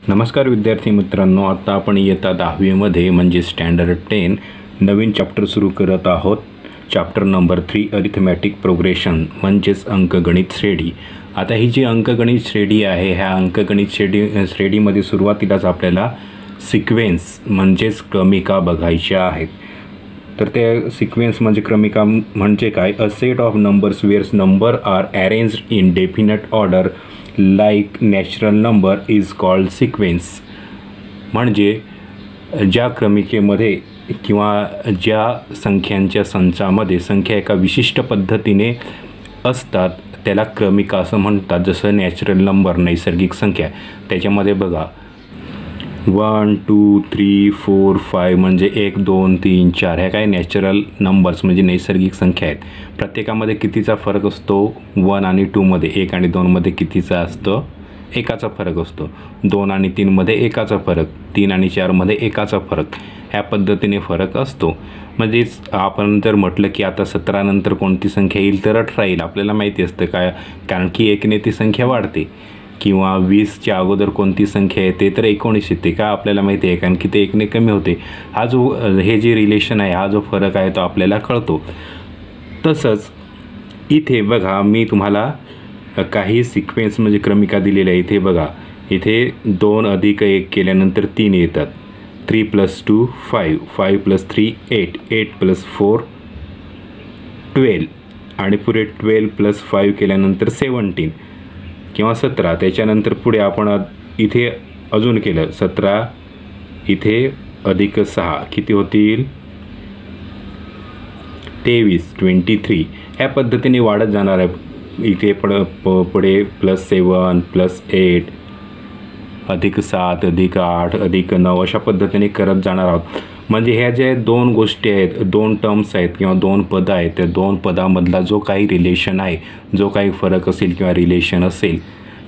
नमस्कार विद्यार्थी मित्रांनो, आता आपण इयत्ता 10वीमध्ये म्हणजे स्टँडर्ड 10 नवीन चॅप्टर सुरू करत आहोत. चॅप्टर नंबर 3 अरिथमॅटिक प्रोग्रेशन म्हणजेच अंकगणित श्रेणी. आता ही जी अंकगणित श्रेणी आहे, ह्या अंकगणित श्रेणीमध्ये सुरुवातीलाच आपल्याला सिक्वेन्स म्हणजेच क्रमिका बघायच्या आहेत. तर त्या सिक्वेन्स म्हणजे क्रमिका म्हणजे काय? A set of numbers where's number are arranged in definite order like natural number is called sequence. म्हणजे ज्या क्रमिकेमध्ये किंवा ज्या संख्यांच्या संचामध्ये संख्या एका विशिष्ट पद्धतीने असतात त्याला क्रमिका असं म्हणतात. जसं नॅचरल नंबर नैसर्गिक संख्या, त्याच्यामध्ये बघा 1 2 3 4 5 म्हणजे 1 2 3 4 ह्या काय नॅचरल नंबर्स म्हणजे नैसर्गिक संख्या आहेत. प्रत्येकामध्ये कितीचा फरक असतो? 1 आणि 2 मध्ये 1 आणि 2 मध्ये कितीचा असतो? एकाचा फरक असतो. 2 आणि 3 मध्ये एकाचा फरक, 3 आणि 4 मध्ये एकाचा फरक, ह्या पद्धतीने फरक असतो. म्हणजेच आपण जर म्हटलं की आता 17 नंतर कोणती संख्या येईल तर 18 येईल, आपल्याला माहिती असतं काय, कारण की 1ने ती संख्या वाढते. किंवा 20च्या अगोदर कोणती संख्या येते तर 19 येते, का आपल्याला माहिती आहे, कारण की ते 1ने कमी होते. हा जो हे जे रिलेशन आहे, हा जो फरक आहे तो आपल्याला कळतो. तसंच इथे बघा, मी तुम्हाला काही सिक्वेन्स म्हणजे क्रमिका दिलेल्या आहे. इथे बघा, इथे 2 + 1 केल्यानंतर 3 येतात. 3 + 2 5, 5 + 3 8, 8 + 4 12 आणि पुढे 12 + 5 केल्यानंतर 17 किंवा 17. त्याच्यानंतर पुढे आपण इथे अजून केलं 17 इथे अधिक 6 किती होतील? 23 23. ह्या पद्धतीने वाढत जाणार आहे. इथे पुढे +7 +8 अधिक 7 अधिक 8 अधिक 9 अशा पद्धतीने करत जाणार आहोत. म्हणजे ह्या ज्या 2 गोष्टी आहेत, 2 टर्म्स आहेत किंवा 2 पदं आहेत, त्या 2 पदामधला जो काही रिलेशन आहे, जो काही फरक असेल किंवा रिलेशन असेल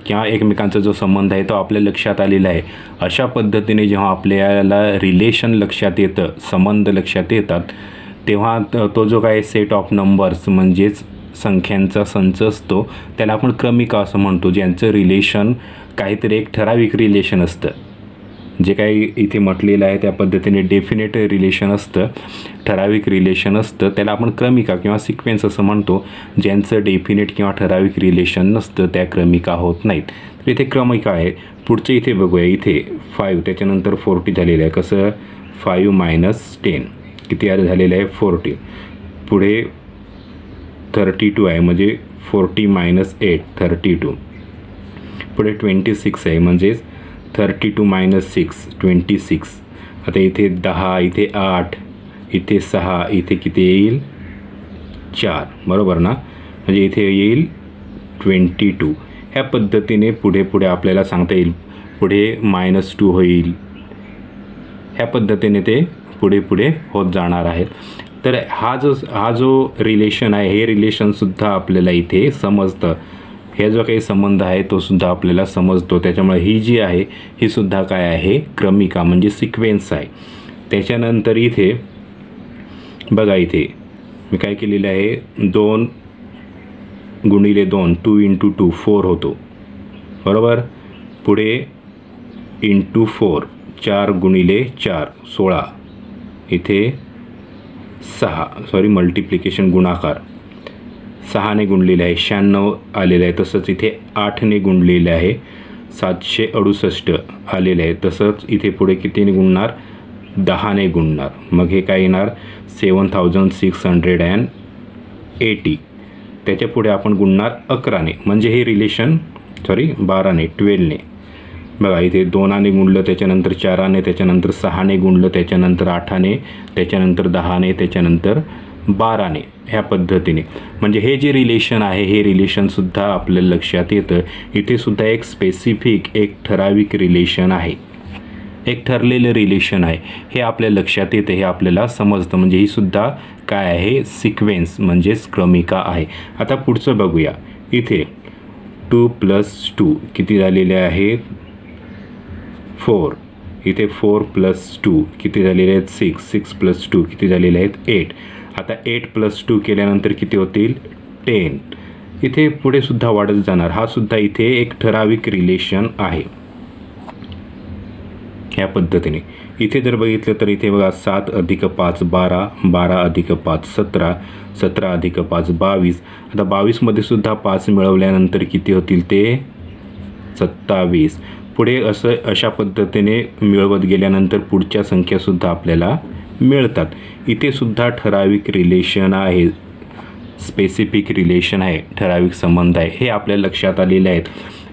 किंवा एकमेकांचा जो संबंध आहे तो आपल्या लक्षात आलेला आहे. अशा पद्धतीने जेव्हा आपल्याला रिलेशन लक्षात येतं, संबंध लक्षात येतात, तेव्हा तो जो काही सेट ऑफ नंबर्स म्हणजेच संख्यांचा संच असतो त्याला आपण क्रमिका असं म्हणतो. ज्यांचं रिलेशन काहीतरी एक ठराविक रिलेशन असतं, जे काही इथे म्हटलेलं आहे त्या पद्धतीने डेफिनेट रिलेशन असतं, ठराविक रिलेशन असतं, त्याला आपण क्रमिका किंवा सिक्वेन्स असं म्हणतो. ज्यांचं डेफिनेट किंवा ठराविक रिलेशन नसतं त्या क्रमिका होत नाहीत. तर इथे क्रमिका आहे. पुढचं इथे बघूया, इथे 5 त्याच्यानंतर 40 झालेलं आहे. कसं? 5 - 10 किती झालेलं आहे? 40. पुढे 32 आहे म्हणजे 40 - 8 32. पुढे 26 आहे म्हणजेच 32 - 6 26. आता इथे 10 इथे 8 इथे 6 इथे किती येईल? 4. बरोबर ना? म्हणजे इथे येईल 22. ह्या पद्धतीने पुढे पुढे आपल्याला सांगता येईल. पुढे -2 होईल. ह्या पद्धतीने ते पुढे पुढे होत जाणार आहेत. तर हा जो रिलेशन आहे, हे रिलेशनसुद्धा आपल्याला इथे समजतं. हे जो काही संबंध आहे तो सुद्धा आपल्याला समजतो. त्याच्यामुळे ही जी आहे ही सुद्धा काय आहे? क्रमिका म्हणजे सिक्वेन्स आहे. त्याच्यानंतर इथे बघा, इथे मी काय केलेलं आहे, 2 × 2 2 × 2 4 होतो. बरोबर. पुढे × 4 4 × 4 16. इथे 6 मल्टिप्लिकेशन गुणाकार 6ने गुणलेले आहे 96 आलेलं आहे. तसंच इथे 8ने गुणलेले आहे 768 आलेले आहे. तसंच इथे पुढे कितीने गुणणार? 10ने गुणणार. मग हे काय येणार? 7680. त्याच्या पुढे आपण गुणणार 11ने, म्हणजे हे रिलेशन 12ने 12ने. बघा, इथे 2ने गुणलं, त्याच्यानंतर 4ने, त्याच्यानंतर 6ने गुणलं, त्याच्यानंतर 8ने, त्याच्यानंतर 10ने, त्याच्यानंतर 12ने. ह्या पद्धतीने म्हणजे हे जे रिलेशन आहे हे रिलेशनसुद्धा आपल्याला लक्षात येतं. इथे सुद्धा एक स्पेसिफिक एक ठराविक रिलेशन आहे, एक ठरलेलं रिलेशन आहे, हे आपल्या लक्षात येतं, हे आपल्याला समजतं. म्हणजे ही सुद्धा काय आहे? सिक्वेन्स म्हणजेच क्रमिका आहे. आता पुढचं बघूया. इथे 2 + 2 किती झालेले आहेत? 4. इथे 4 + 2 किती झालेले आहेत? 6. 6 + 2 किती झालेले आहेत? 8. आता 8 + 2 केल्यानंतर किती होतील? 10. इथे पुढे सुद्धा वाढत जाणार. हा सुद्धा इथे एक ठराविक रिलेशन आहे. ह्या पद्धतीने. इथे जर बघितलं तर इथे बघा 7 + 5 12, 12 + 5 17, 17 + 5 22. आता 22मध्ये सुद्धा 5 मिळवल्यानंतर किती होतील ते 27. पुढे अशा पद्धतीने मिळवत गेल्यानंतर पुढच्या संख्यासुद्धा आपल्याला मिळतात. इथे सुद्धा ठराविक रिलेशन आहे, स्पेसिफिक रिलेशन आहे, ठराविक संबंध आहे, हे आपल्या लक्षात आलेले आहेत.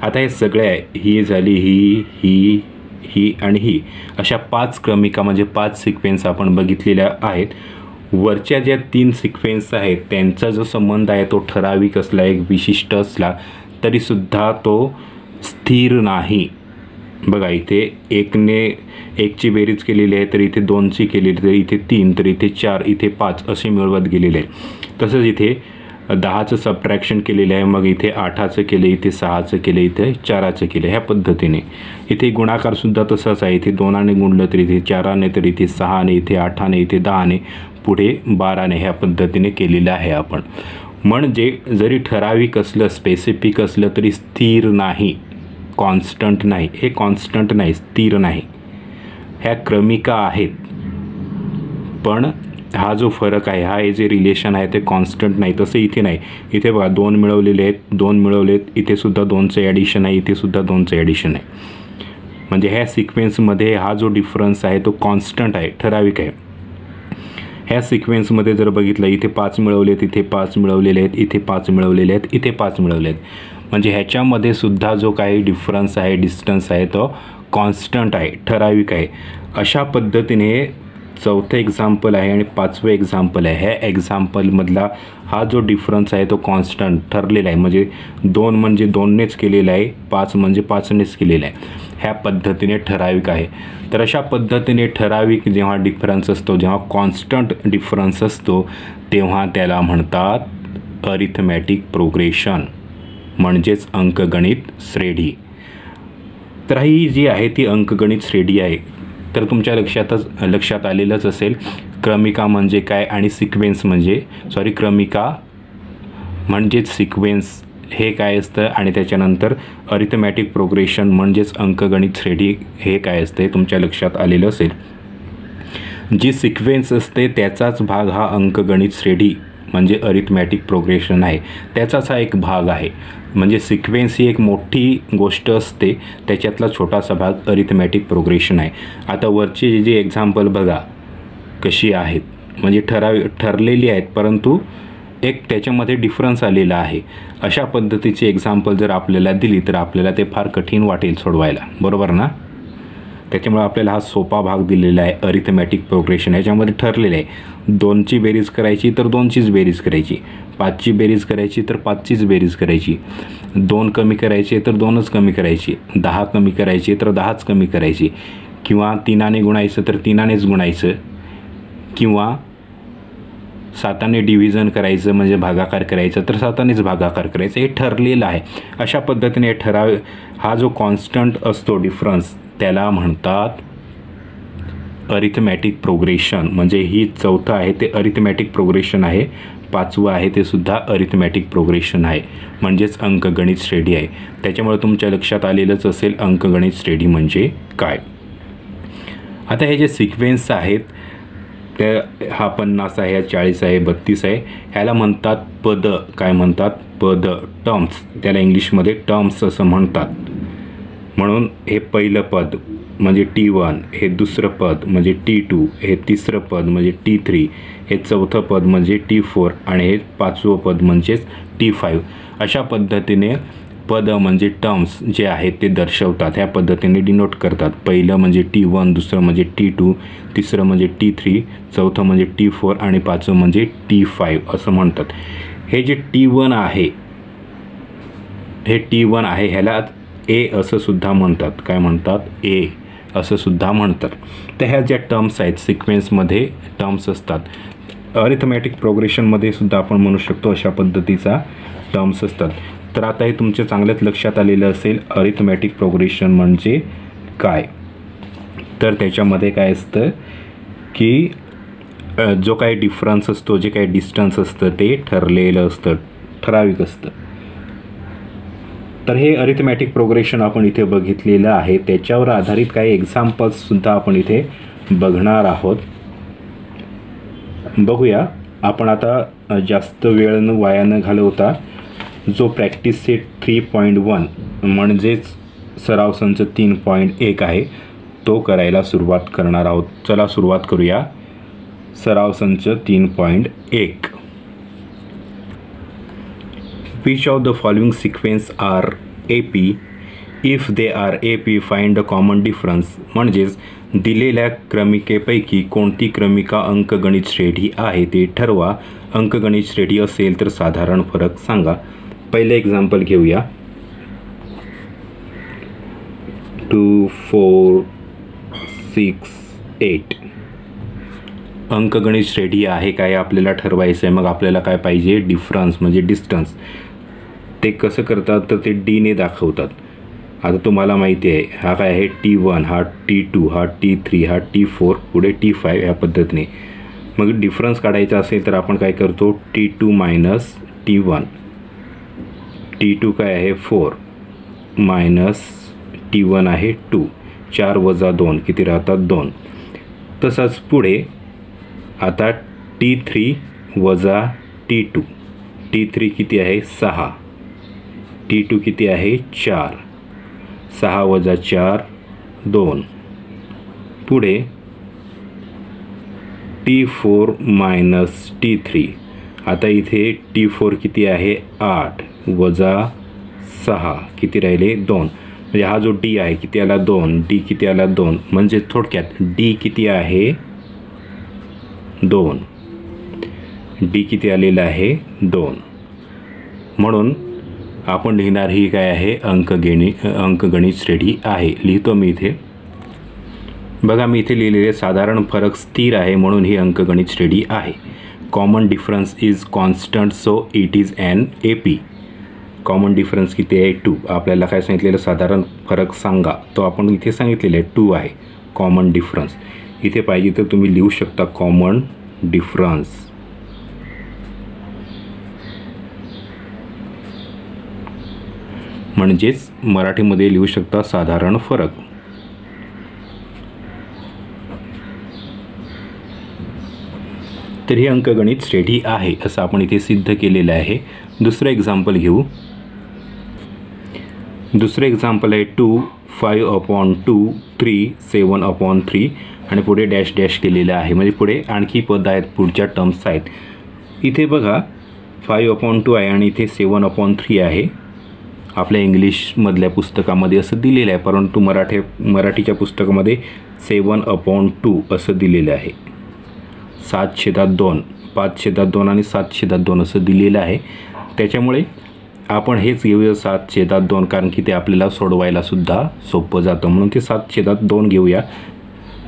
आता हे सगळे आहे, ही झाली ही आणि ही, अशा 5 क्रमिका म्हणजे 5 सिक्वेन्स आपण बघितलेल्या आहेत. वरच्या ज्या 3 सिक्वेन्स आहेत त्यांचा जो संबंध आहे तो ठराविक असला, एक विशिष्ट असला तरीसुद्धा तो स्थिर नाही. बघा इथे 1ची बेरीज केलेली आहे, तर इथे 2ची केलेली, तर इथे 3, तर इथे 4, इथे 5 असे मिळवत गेलेले आहे. तसंच इथे 10चं सबट्रॅक्शन केलेलं आहे, मग इथे 8चं केलं, इथे 6चं केलं, इथे 4चं केलं. ह्या पद्धतीने इथे गुणाकारसुद्धा तसाच आहे. इथे 2ने गुणलं तर इथे 4ने, तर इथे 6ने, इथे 8ने, इथे 10ने, पुढे 12ने, ह्या पद्धतीने केलेलं आहे आपण. म्हणजे जरी ठराविक असलं, स्पेसिफिक असलं तरी स्थिर नाही, कॉन्स्टंट नाही. हे कॉन्स्टंट नाही, स्थिर नाही. ह्या क्रमिका आहेत, पण हा जो फरक आहे, हा हे जे रिलेशन आहे ते कॉन्स्टंट नाही. तसं इथे नाही. इथे बघा 2 मिळवलेले आहेत, 2 मिळवलेत, इथे सुद्धा 2चं ॲडिशन आहे, इथे सुद्धा 2चं ॲडिशन आहे. म्हणजे ह्या सिक्वेन्समध्ये हा जो डिफरन्स आहे तो कॉन्स्टंट आहे, ठराविक आहे. ह्या सिक्वेन्समध्ये जर बघितलं, इथे 5 मिळवलेत, इथे 5 मिळवलेले आहेत, इथे 5 मिळवलेले आहेत, इथे 5 मिळवले आहेत. म्हणजे ह्याच्यामध्ये सुद्धा जो काही डिफरन्स आहे, डिस्टन्स आहे, तो कॉन्स्टंट आहे, ठराविक आहे. अशा पद्धतीने 4थं एक्झाम्पल आहे आणि 5वं एक्झाम्पल आहे. ह्या एक्झाम्पलमधला हा जो डिफरन्स आहे तो कॉन्स्टंट ठरलेला आहे. म्हणजे 2 म्हणजे 2नेच केलेला आहे, 5 म्हणजे 5नेच केलेला आहे. ह्या पद्धतीने ठराविक आहे. तर अशा पद्धतीने ठराविक जेव्हा डिफरन्स असतो, जेव्हा कॉन्स्टंट डिफरन्स असतो, तेव्हा त्याला म्हणतात अरिथमॅटिक प्रोग्रेशन, म्हणजेच अंकगणित श्रेणी. तर ही जी आहे ती अंकगणित श्रेणी आहे. तर तुमच्या लक्षात आलेलंच असेल क्रमिका म्हणजे काय आणि सिक्वेन्स म्हणजे क्रमिका म्हणजेच सिक्वेन्स हे काय असतं आणि त्याच्यानंतर अरिथमॅटिक प्रोग्रेशन म्हणजेच अंकगणित श्रेणी हे काय असते तुमच्या लक्षात आलेलं असेल. जी सिक्वेन्स असते त्याचाच भाग हा अंकगणित श्रेणी म्हणजे अरिथमॅटिक प्रोग्रेशन आहे, त्याचाच हा एक भाग आहे. म्हणजे सिक्वेन्स ही एक मोठी गोष्ट असते, त्याच्यातला छोटासा भाग अरिथमॅटिक प्रोग्रेशन आहे. आता वरची जी एक्झाम्पल बघा कशी आहेत, म्हणजे ठरलेली आहेत, परंतु एक त्याच्यामध्ये डिफरन्स आलेला आहे. अशा पद्धतीची एक्झाम्पल जर आपल्याला दिली तर आपल्याला ते फार कठीण वाटेल सोडवायला, बरोबर ना. त्याच्यामुळे आपल्याला हा सोपा भाग दिलेला आहे अरिथमॅटिक प्रोग्रेशन. ह्याच्यामध्ये ठरलेलं आहे 2ची बेरीज करायची तर 2चीच बेरीज करायची, 5ची बेरीज करायची तर 5चीच बेरीज करायची, 2 कमी करायचे तर 2च कमी करायची, 10 कमी करायची तर 10च कमी करायची, किंवा 3ने गुणायचं तर 3नेच गुणायचं, किंवा 7ने डिव्हिजन करायचं म्हणजे भागाकार करायचं तर 7नेच भागाकार करायचं. हे ठरलेलं आहे. अशा पद्धतीने हा जो कॉन्स्टंट असतो डिफरन्स त्याला म्हणतात अरिथमॅटिक प्रोग्रेशन. म्हणजे ही 4थं आहे ते अरिथमॅटिक प्रोग्रेशन आहे, 5वं आहे ते सुद्धा अरिथमॅटिक प्रोग्रेशन आहे, म्हणजेच अंकगणित श्रेणी आहे. त्याच्यामुळे तुमच्या लक्षात आलेलंच असेल अंकगणित श्रेणी म्हणजे काय. आता हे जे सिक्वेन्स आहेत ते हा 50 आहे, 40 आहे, 32 आहे, ह्याला म्हणतात पद. काय म्हणतात? पद, टर्म्स. त्याला इंग्लिशमध्ये टर्म्स असं म्हणतात. म्हणून हे पहिलं पद म्हणजे T1, हे दुसरं पद म्हणजे T2, हे तिसरं पद म्हणजे T3, हे चौथं पद म्हणजे T4 आणि हे 5वं पद म्हणजेच T5. अशा पद्धतीने पद म्हणजे टर्म्स जे आहेत ते दर्शवतात, ह्या पद्धतीने डिनोट करतात. पहिलं म्हणजे T1, दुसरं म्हणजे T2, तिसरं म्हणजे T3, चौथं म्हणजे T4 आणि 5वं म्हणजे T5 असं म्हणतात. हे जे T1 आहे, हे T1 आहे, ह्याला ए असं सुद्धा म्हणतात. काय म्हणतात? ए असं सुद्धा म्हणतात. तर ह्या ज्या टर्म्स आहेत, सिक्वेन्समध्ये टर्म्स असतात. अरिथमॅटिक प्रोग्रेशनमध्ये सुद्धा आपण म्हणू शकतो अशा पद्धतीचा टर्म्स असतात. तर आता हे तुमच्या चांगल्याच लक्षात आलेलं असेल अरिथमॅटिक प्रोग्रेशन म्हणजे काय. तर त्याच्यामध्ये काय असतं की जो काही डिफरन्स असतो, जे काही डिस्टन्स असतं ते ठरलेलं असतं, ठराविक असतं. तर हे अरिथमॅटिक प्रोग्रेशन आपण इथे बघितलेलं आहे. त्याच्यावर आधारित काही एक्झाम्पल्ससुद्धा आपण इथे बघणार आहोत. बघूया. आपण आता जास्त वेळ वाया न घालवता जो प्रॅक्टिस सेट 3.1 म्हणजेच सराव संच 3.1 आहे तो करायला सुरुवात करणार आहोत. चला सुरुवात करूया. सराव संच 3.1. Which of the following sequence are AP? If they are AP, find the common difference. म्हणजेच दिलेल्या क्रमिकेपैकी कोणती क्रमिका अंकगणित श्रेणी आहे ते ठरवा. अंकगणित श्रेणी असेल तर साधारण फरक सांगा. पहिले एक्झाम्पल घेऊया. 2 4 6 8 अंकगणित श्रेणी आहे काय आपल्याला ठरवायचं आहे. मग आपल्याला काय पाहिजे, डिफरन्स म्हणजे डिस्टन्स. ते कसं करतात तर ते डीने दाखवतात. आता तुम्हाला माहिती आहे हा काय आहे, T1, हा T2, हा T3, हा T4, पुढे T5 या पद्धतीने. मग डिफरन्स काढायचा असेल तर आपण काय करतो, T2 मायनस T1. T2 काय आहे 4 मायनस T1 आहे 2. 4 वजा 2 किती राहतात 2. तसंच पुढे आता T3 वजा T2. T3 किती आहे 6. T2 किती आहे 4. 6 वजा 4 2. पुढे T4 मायनस T3. आता इथे T4 किती आहे 8 वजा 6 किती राहिले 2. म्हणजे हा जो D आहे किती आला 2. D किती आला 2. म्हणजे थोडक्यात D किती आहे 2. D किती आलेला आहे 2. म्हणून आपण लिहिणार ही काय आहे, अंकगणित श्रेणी आहे. लिहितो मी इथे. बघा मी इथे लिहिलेले साधारण फरक स्थिर आहे म्हणून ही अंकगणित श्रेणी आहे. Common difference is constant so it is an AP. Common difference किती आहे 2. आपल्याला काय सांगितलेलं, साधारण फरक सांगा. तो आपण इथे सांगितलेलं आहे 2 आहे कॉमन डिफरन्स. इथे पाहिजे तर तुम्ही लिहू शकता कॉमन डिफरन्स. म्हणजेच मराठीमध्ये लिहू शकता साधारण फरक. तर ही अंकगणित श्रेणी आहे असं आपण इथे सिद्ध केलेलं आहे. दुसरं एक्झाम्पल घेऊ. दुसरं एक्झाम्पल आहे 2 5/2 3 7/3 आणि पुढे डॅश डॅश केलेलं आहे. म्हणजे पुढे आणखी पद आहेत, पुढच्या टर्म्स आहेत. इथे बघा 5/2 आहे आणि इथे 7/3 आहे. आपल्या इंग्लिशमधल्या पुस्तकामध्ये असं दिलेलं आहे, परंतु मराठीच्या पुस्तकामध्ये 7/2 असं दिलेलं आहे. 7/2 5/2 आणि 7/2 असं दिलेलं आहे. त्याच्यामुळे आपण हेच घेऊया 7/2 कारण की ते आपल्याला सोडवायला सुद्धा सोपं जातं म्हणून ते 7/2 घेऊया.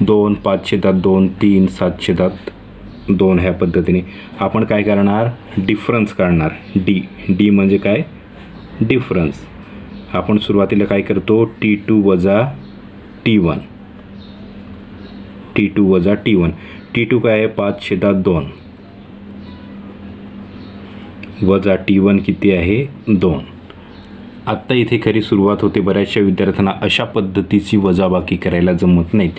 2 5/2 3 7/2 ह्या पद्धतीने आपण काय करणार, डिफरन्स काढणार. डी म्हणजे काय, डिफरन्स. आपण सुरुवातीला काय करतो, T2 वजा T1. T2 वजा T1. T2 काय आहे 5/2 वजा T1 किती आहे 2. आत्ता इथे खरी सुरुवात होते. बऱ्याचशा विद्यार्थ्यांना अशा पद्धतीची वजाबाकी करायला जमत नाहीत.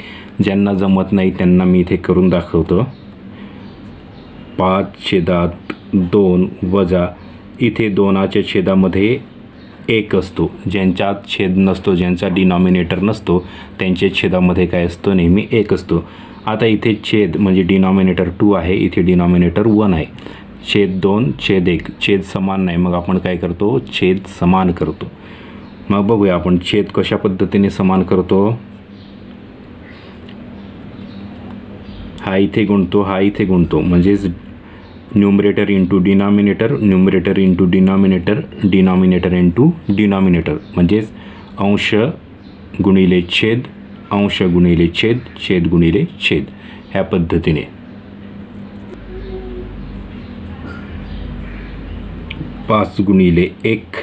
ज्यांना जमत नाही त्यांना मी इथे करून दाखवतो. 5/2 वजा इथे 2च्या छेदामध्ये 1 असतो. ज्यांच्यात छेद नसतो, ज्यांचा डिनॉमिनेटर नसतो त्यांच्या छेदामध्ये काय असतो, नेहमी 1 असतो. आता इथे छेद म्हणजे डिनॉमिनेटर 2 आहे, इथे डिनॉमिनेटर 1 आहे. छेद 2 छेद 1 छेद समान नाही, मग आपण काय करतो, छेद समान करतो. मग बघूया आपण छेद कशा पद्धतीने समान करतो. हा इथे गुणतो, हा इथे गुणतो. म्हणजेच numerator into denominator, numerator into denominator, denominator into denominator. म्हणजेच अंश गुणिले छेद, अंश गुणिले छेद, छेद गुणिले छेद ह्या पद्धतीने. 5 गुणिले 1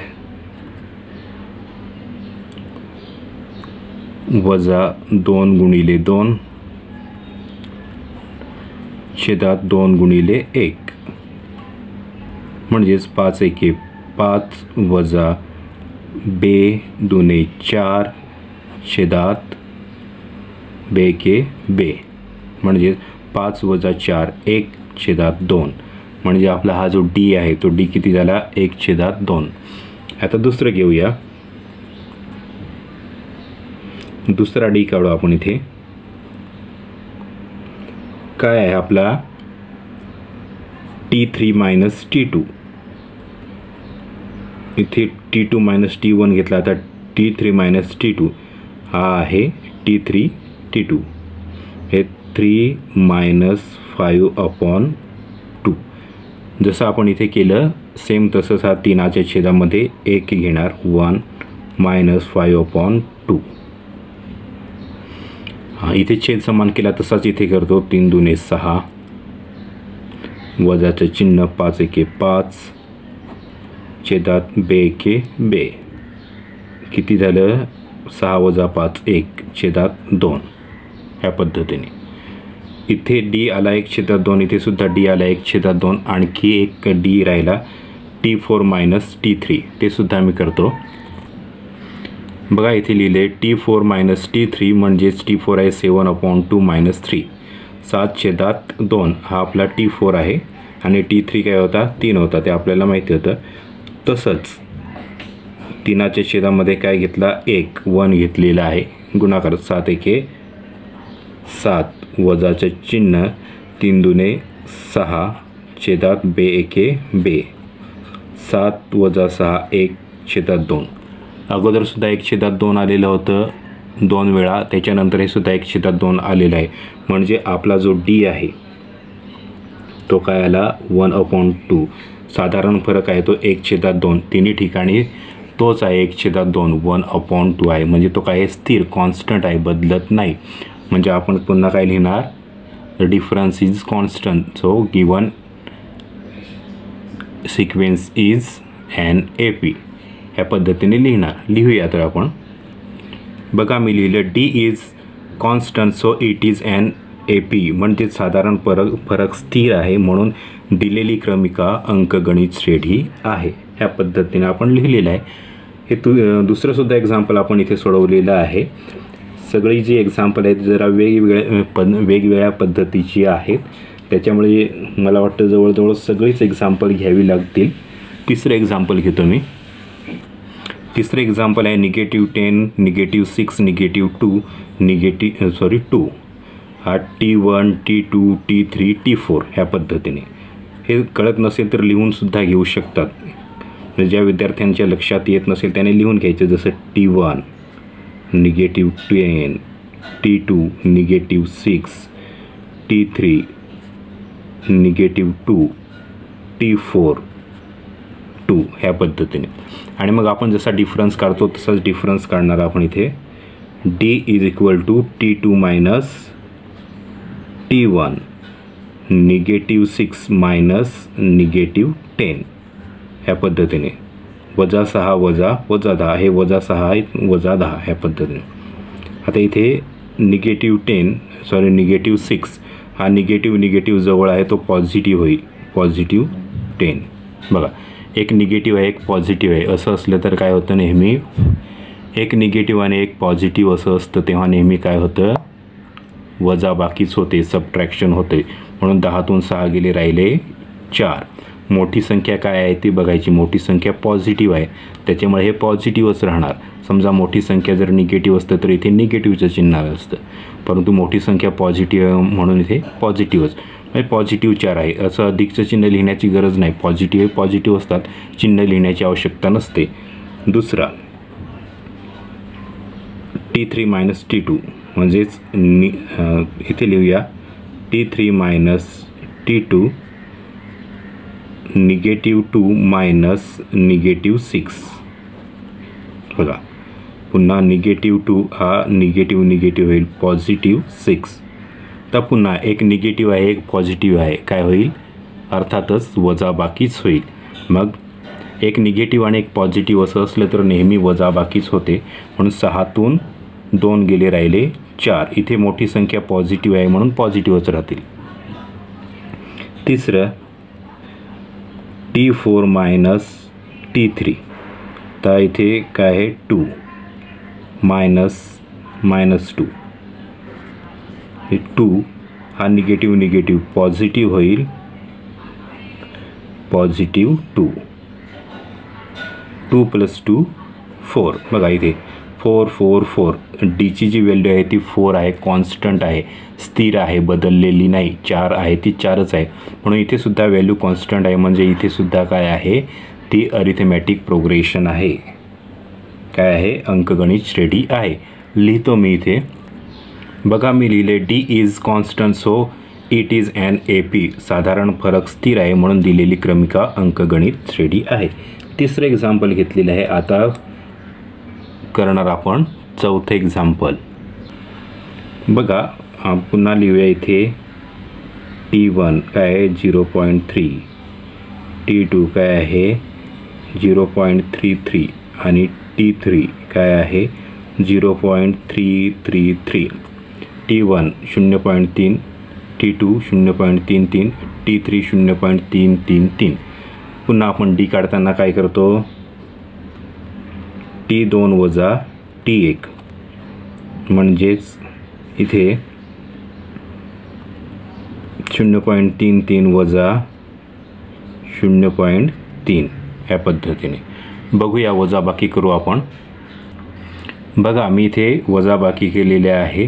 वजा 2 गुणिले 2 छेदात 2 गुणिले 1 म्हणजेच 5 1 5 वजा बे दुने 4 छेदात बे के बे म्हणजे 5 वजा 4 1/2 म्हणजे आपला हा जो डी आहे तो डी किती झाला 1/2. आता दुसरं घेऊया. दुसरा डी काढू आपण. इथे काय आहे आपला T3 मायनस T2. इथे T2 मायनस T1 घेतला. आता T3 मायनस T2 हा आहे T3 T2. हे 3 मायनस 5/2. जसं आपण इथे केलं सेम तसंच हा 3च्या छेदामध्ये 1 घेणार 1 मायनस 5/2. हा इथे छेद समान केला तसाच इथे करतो. 3 दुने 6 वजाचं चिन्ह 5 एके 5 छेदात बे के बे किती झालं 6 वजा 5 1/2. ह्या पद्धतीने इथे डी आला 1/2. इथे सुद्धा डी आला 1/2. आणखी एक डी राहिला T4 मायनस T3. ते सुद्धा मी करतो. बघा इथे लिहिले T4 मायनस T3 म्हणजेच T4 आहे 7/2 मायनस 3 7/2 हा आपला T4 आहे आणि T3 काय होता 3 होता ते आपल्याला माहिती होतं. तसंच 3च्या छेदामध्ये काय घेतला 1 घेतलेला आहे गुणाकार 7 एके 7 वजाचं चिन्ह 3 दुने 6 छेदात बे एके बे 7 वजा 6 1/2. अगोदर सुद्धा 1/2 आलेलं होतं 2 वेळा. त्याच्यानंतर हे सुद्धा 1/2 आलेलं आहे. म्हणजे आपला जो डी आहे तो काय आला 1/2. साधारण फरक आहे तो 1/2. तिन्ही ठिकाणी तोच आहे 1/2 1/2 आहे. म्हणजे तो काय स्थिर कॉन्स्टंट आहे बदलत नाही. म्हणजे आपण पुन्हा काय लिहिणार the difference is constant. So given sequence is an AP. ह्या पद्धतीने लिहिणार. लिहूया तर आपण. बघा मी लिहिलं D is constant so it is an AP. म्हणजे साधारण फरक स्थिर आहे म्हणून दिलेली क्रमिका अंकगणित श्रेणी आहे. ह्या पद्धतीने आपण लिहिलेलं आहे. हे दुसरंसुद्धा एक्झाम्पल आपण इथे सोडवलेलं आहे. सगळी जी एक्झाम्पल आहेत जरा वेगवेगळ्या पद्धतीची आहेत. त्याच्यामुळे मला वाटतं जवळजवळ सगळीच एक्झाम्पल घ्यावी लागतील. तिसरं एक्झाम्पल घेतो मी. तिसरं एक्झाम्पल आहे -10 -6 -2 2 हा T1 T2 T3 T4 ह्या पद्धतीने. हे कळत नसेल तर लिहूनसुद्धा घेऊ शकतात. ज्या विद्यार्थ्यांच्या लक्षात येत नसेल त्याने लिहून घ्यायचं. जसं T1 -10 T2 -6 T3 -2 T4 2 ह्या पद्धतीने. आणि मग आपण जसा डिफरन्स काढतो तसाच डिफरन्स काढणार आपण इथे. D is equal to T2 minus T1 -6 minus -10 ह्या पद्धतीने. -6 वजा 10 हे -6 -10 ह्या पद्धतीने. आता इथे -6 हा निगेटिव्ह जवळ आहे तो पॉझिटिव्ह होईल. +10 बघा एक निगेटिव्ह आहे एक पॉझिटिव्ह आहे असं असलं तर काय होतं नेहमी एक निगेटिव्ह आणि एक पॉझिटिव्ह असं असतं तेव्हा नेहमी काय होतं वजाबाकीच होते सबट्रॅक्शन होते. म्हणून 10तून 6 गेले राहिले 4. मोठी संख्या काय आहे ती बघायची. मोठी संख्या पॉझिटिव्ह आहे त्याच्यामुळे हे पॉझिटिव्हच राहणार. समजा मोठी संख्या जर निगेटिव्ह असतं तर इथे निगेटिव्हचं चिन्ह असतं. परंतु मोठी संख्या पॉझिटिव्ह म्हणून इथे पॉझिटिव्हच म्हणजे +4 आहे. असं अधिकचं चिन्ह लिहिण्याची गरज नाही. पॉझिटिव्ह असतात चिन्ह लिहिण्याची आवश्यकता नसते. दुसरा T3 मायनस T2 म्हणजेच इथे लिहूया T3 मायनस T2 -2 मायनस -6 बघा पुन्हा -2 हा निगेटिव्ह होईल +6. तर पुन्हा एक निगेटिव्ह आहे एक पॉझिटिव्ह आहे काय होईल अर्थातच वजाबाकीच होईल. मग एक निगेटिव्ह आणि एक पॉझिटिव्ह असं असलं तर नेहमी वजाबाकीच होते. म्हणून 6तून 2 गेले राहिले 4. इथे मोठी संख्या पॉझिटिव्ह आहे म्हणून पॉझिटिव्हच राहतील. तिसरं T4 मायनस T3 तर इथे काय आहे 2 -2 हे 2 हा निगेटिव्ह पॉझिटिव्ह होईल पॉझिटिव्ह 2 + 2 4 बघा इथे 4 4 4 डीची जी व्हॅल्यू आहे ती 4 आहे कॉन्स्टंट आहे स्थिर आहे बदललेली नाही 4 आहे ती 4च आहे म्हणून इथे सुद्धा व्हॅल्यू कॉन्स्टंट आहे म्हणजे इथे सुद्धा काय आहे ती अरिथमॅटिक प्रोग्रेशन आहे काय आहे अंकगणित श्रेणी आहे लिहितो मी इथे बघा मी लिहिले D is constant so it is an AP साधारण फरक स्थिर आहे म्हणून दिलेली क्रमिका अंकगणित श्रेणी आहे तिसरं एक्झाम्पल घेतलेलं आहे आता करणार आपण चौथं एक्झाम्पल बघा पुन्हा लिहूया इथे T1 काय आहे 0.3 T2 काय आहे 0.33 आणि T3 काय आहे 0.333 T1 0.3 T2 0.33 T3 0.333 पुन्हा आपण डी काढताना काय करतो T2 वजा T1 म्हणजेच इथे 0.33 वजा 0.3 ह्या पद्धतीने बघूया वजाबाकी करू आपण बघा मी इथे वजाबाकी केलेले आहे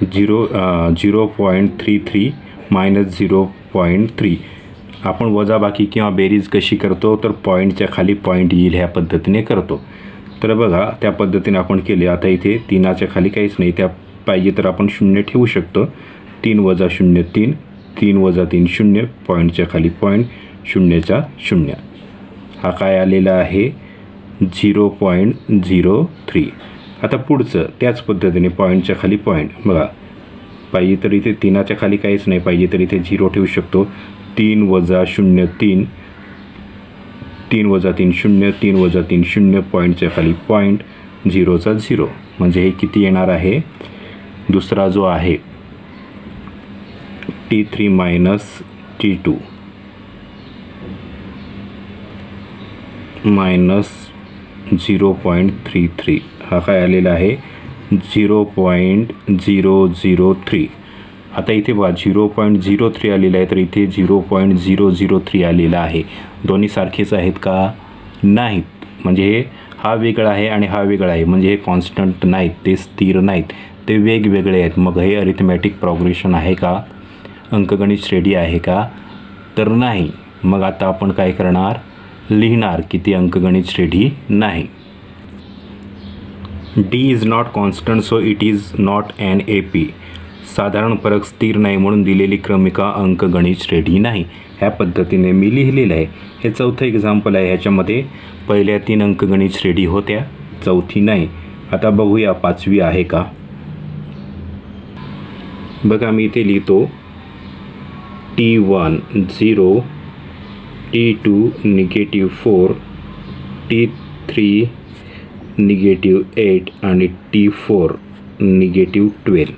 0.33 - 0.3 आपण वजाबाकी किंवा बेरीज कशी करतो तर पॉईंटच्या खाली पॉईंट येईल ह्या पद्धतीने करतो तर बघा त्या पद्धतीने आपण केले आता इथे 3च्या खाली काहीच नाही त्या पाहिजे तर आपण 0 ठेवू शकतो 3 वजा 0 3 3 वजा 3 0 पॉईंटच्या खाली पॉईंट 0चा 0 हा काय आलेला आहे 0.03 आता पुढचं त्याच पद्धतीने पॉईंटच्या खाली पॉईंट बघा पाहिजे तर इथे 3च्या खाली काहीच नाही पाहिजे तर इथे 0 ठेवू शकतो 3 वजा 0 3 3 वजा 3 0 3 वजा 3 0 पॉईंटच्या खाली पॉईंट 0चा 0 म्हणजे हे किती येणार आहे दुसरा जो आहे T3 - T2 -0.33 हा काय आलेला आहे 0.003 आता इथे बघा 0.03 आलेला आहे तर इथे 0.003 आलेला आहे दोन्ही सारखेच आहेत का नाहीत म्हणजे हे हा वेगळा आहे आणि हा वेगळा आहे म्हणजे हे कॉन्स्टंट नाहीत ते स्थिर नाहीत ते वेगवेगळे आहेत मग हे अरिथमॅटिक प्रोग्रेशन आहे का अंकगणित श्रेणी आहे का तर नाही मग आता आपण काय करणार लिहिणार की ती अंकगणित श्रेणी नाही D is not constant so it is not an AP साधारण फरक स्थिर नाही म्हणून दिलेली क्रमिका अंकगणित श्रेणी नाही ह्या पद्धतीने मी लिहिलेलं आहे हे चौथं एक्झाम्पल आहे ह्याच्यामध्ये पहिल्या 3 अंकगणित श्रेणी होत्या चौथी नाही आता बघूया 5वी आहे का बघा मी इथे लिहितो T1 0 T2 -4 T3 -8 आणि T4 -12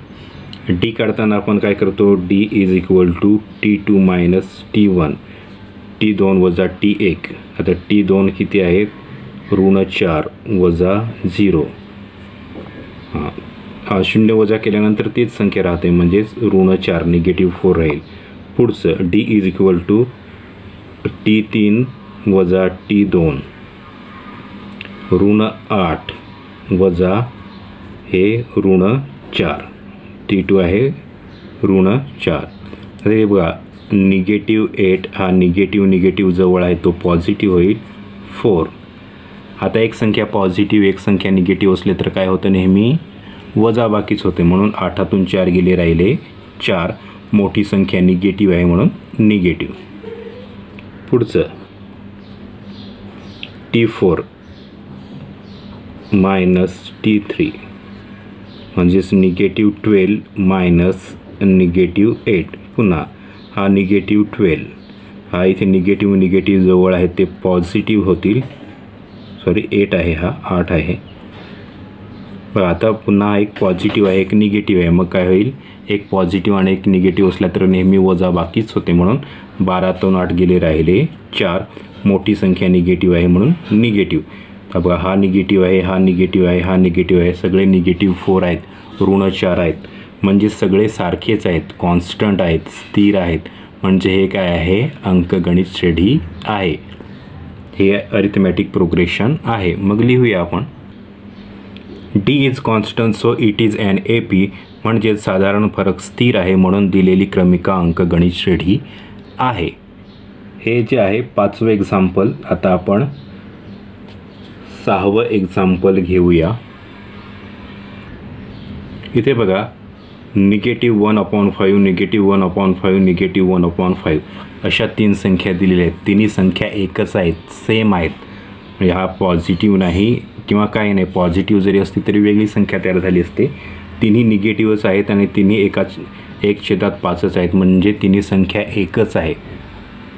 डी काढताना आपण काय करतो D is equal to T2 - T1 T2 वजा T1 आता T2 किती आहेत -4 वजा 0 हां 0 वजा केल्यानंतर तीच संख्या राहते म्हणजेच -4 -4 राहील पुढचं D is equal to T3 वजा T2 -8 वजा हे -4 T2 आहे -4 हे बघा -8 हा निगेटिव्ह जवळ आहे तो पॉझिटिव्ह होईल 4 आता एक संख्या पॉझिटिव्ह एक संख्या निगेटिव्ह असले तर काय होतं नेहमी वजाबाकीच होते म्हणून 8तून 4 गेले राहिले 4 मोठी संख्या निगेटिव्ह आहे म्हणून निगेटिव्ह पुढचं T4 -T3 म्हणजेच -12 -8 पुन्हा हा -12 हा इथे निगेटिव्ह जवळ आहे ते पॉझिटिव्ह होतील सॉरी 8 आहे हा 8 आहे बघा आता पुन्हा एक पॉझिटिव्ह आहे एक निगेटिव्ह आहे मग काय होईल एक पॉझिटिव्ह आणि एक निगेटिव्ह असला तर नेहमी वजा बाकीच होते म्हणून 12तून 8 गेले राहिले 4 मोठी संख्या निगेटिव्ह आहे म्हणून निगेटिव्ह बघा हा निगेटिव्ह आहे, हा निगेटिव्ह आहे, हा निगेटिव्ह आहे, सगळे -4 आहेत, ऋण 4 आहेत, म्हणजे सगळे सारखेच आहेत, कॉन्स्टंट आहेत, स्थिर आहेत, म्हणजे हे काय आहे, अंकगणित श्रेणी आहे, हे अरिथमॅटिक प्रोग्रेशन आहे. मग लिहूया आपण, D is constant so it is an AP, म्हणजे साधारण फरक स्थिर आहे म्हणून दिलेली क्रमिका अंकगणित श्रेणी आहे. हे जे आहे 5वं एक्झाम्पल. आता आपण 6वं एक्झाम्पल घेऊया. इथे बघा -1/5, -1/5, -1/5 अशा 3 संख्या दिलेल्या आहेत. तिन्ही संख्या एकच आहेत, सेम आहेत, म्हणजे हा पॉझिटिव्ह नाही किंवा काही नाही. पॉझिटिव्ह जरी असती तरी वेगळी संख्या तयार झाली असते. तिन्ही निगेटिव्हच आहेत आणि तिन्ही 1/5च आहेत, म्हणजे तिन्ही संख्या एकच आहे.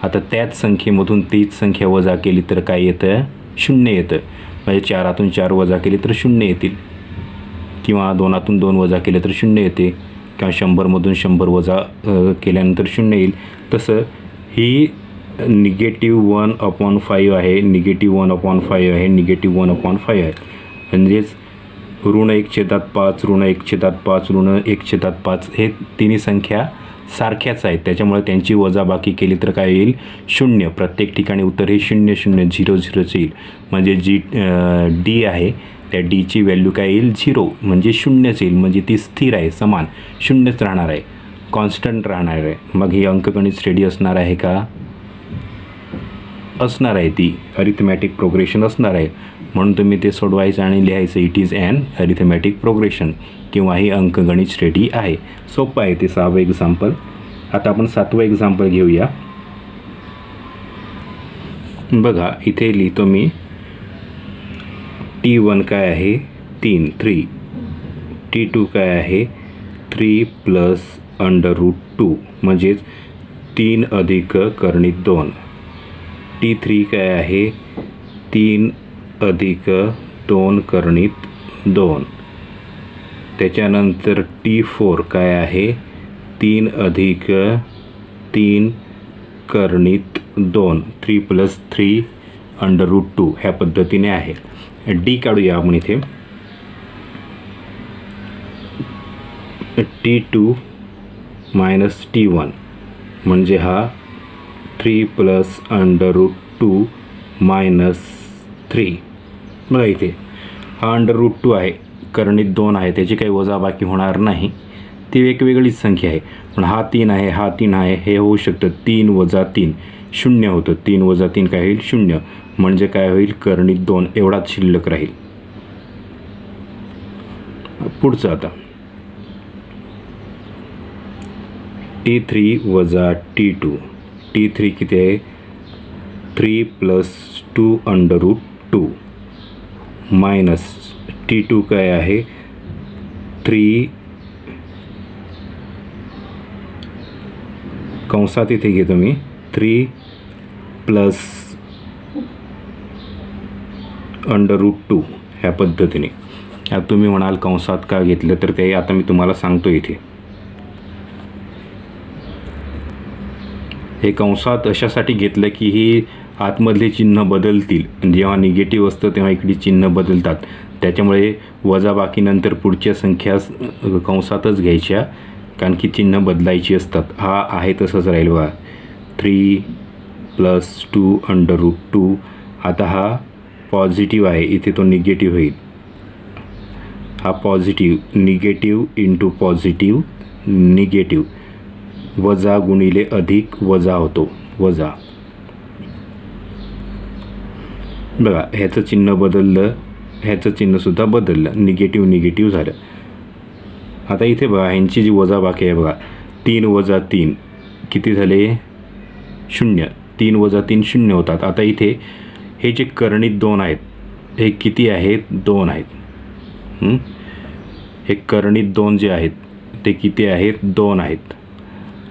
आता त्याच संख्येमधून तीच संख्या वजा केली तर काय येतं, 0 येतं. म्हणजे 4तून 4 वजा केली तर 0 येतील, किंवा 2तून 2 वजा केले तर 0 येते, किंवा 100मधून 100 वजा केल्यानंतर 0 येईल. तसं ही -1/5 आहे, -1/5 आहे, -1/5 आहे, म्हणजेच ऋण 1/5, ऋण 1/5, ऋण 1/5 हे तिन्ही संख्या सारख्याच आहेत. त्याच्यामुळे त्यांची वजाबाकी केली तर काय येईल, 0. प्रत्येक ठिकाणी उत्तर हे 0 0 0 0 येईल. म्हणजे जी डी आहे त्या डीची व्हॅल्यू काय येईल, 0, म्हणजे 0च येईल. म्हणजे ती स्थिर आहे, समान 0च राहणार आहे, कॉन्स्टंट राहणार आहे. मग ही अंकगणित श्रेणी असणार आहे का, असणार आहे. ती अरिथमॅटिक प्रोग्रेशन असणार आहे. म्हणून तुम्ही ते सोडवायचं आणि लिहायचं it is an arithmetic progression, किंवा ही अंकगणित श्रेणी आहे. सोपं आहे ते 6वं एक्झाम्पल. आता आपण 7वं एक्झाम्पल घेऊया. बघा इथे लिहितो मी, T1 काय आहे, 3 T2 काय आहे, 3 + √2, म्हणजेच 3 अधिक कर्णित 2. T3 काय आहे, 3 अधिक 2 कर्णित 2. त्याच्यानंतर T4 काय आहे, 3 अधिक 3 कर्णित 2, 3 + 3 √2 ह्या पद्धतीने आहे. डी काढूया आपण इथे. T2 - T1 म्हणजे हा 3 + √2 - 3. बघा इथे हा √2 आहे, कर्णित 2 आहे, त्याची काही वजाबाकी होणार नाही, ती वेगवेगळीच संख्या आहे. पण हा 3 आहे, हा 3 आहे, हे होऊ शकतं 3 - 3 0 होतं. 3 - 3 काय होईल, 0, म्हणजे काय होईल, कर्णित 2 एवढाच शिल्लक राहील. पुढचं आता T3 - T2. T3 किती आहे, 3 + 2 √2 मायनस T2 काय आहे, 3 कंसात इथे घेतो मी, 3 + √2 ह्या पद्धतीने. आता तुम्ही म्हणाल कंसात का घेतलं, तर ते आता मी तुम्हाला सांगतो. इथे हे कंसात अशासाठी घेतलं की ही आतमधले चिन्ह बदलतील. जेव्हा निगेटिव्ह असतं तेव्हा इकडे चिन्ह बदलतात, त्याच्यामुळे वजाबाकीनंतर पुढच्या संख्या कंसातच घ्यायच्या, कारण की चिन्ह बदलायची असतात. हा आहे तसंच राहील बघा, 3 + 2 √2. आता हा पॉझिटिव्ह आहे, इथे तो निगेटिव्ह होईल. हा positive, negative into positive, negative, वजा गुणिले अधिक वजा होतो, वजा. बघा ह्याचं चिन्ह बदललं, ह्याचं चिन्हसुद्धा बदललं, निगेटिव्ह निगेटिव्ह झालं. आता इथे बघा ह्यांची जी वजाबाकी आहे बघा, 3 - 3 किती झाले, 0. 3 - 3 0 होतात. आता इथे हे जे कर्णित 2 आहेत हे किती आहेत, 2 आहेत. हे कर्णित 2 जे आहेत ते किती आहेत, 2 आहेत.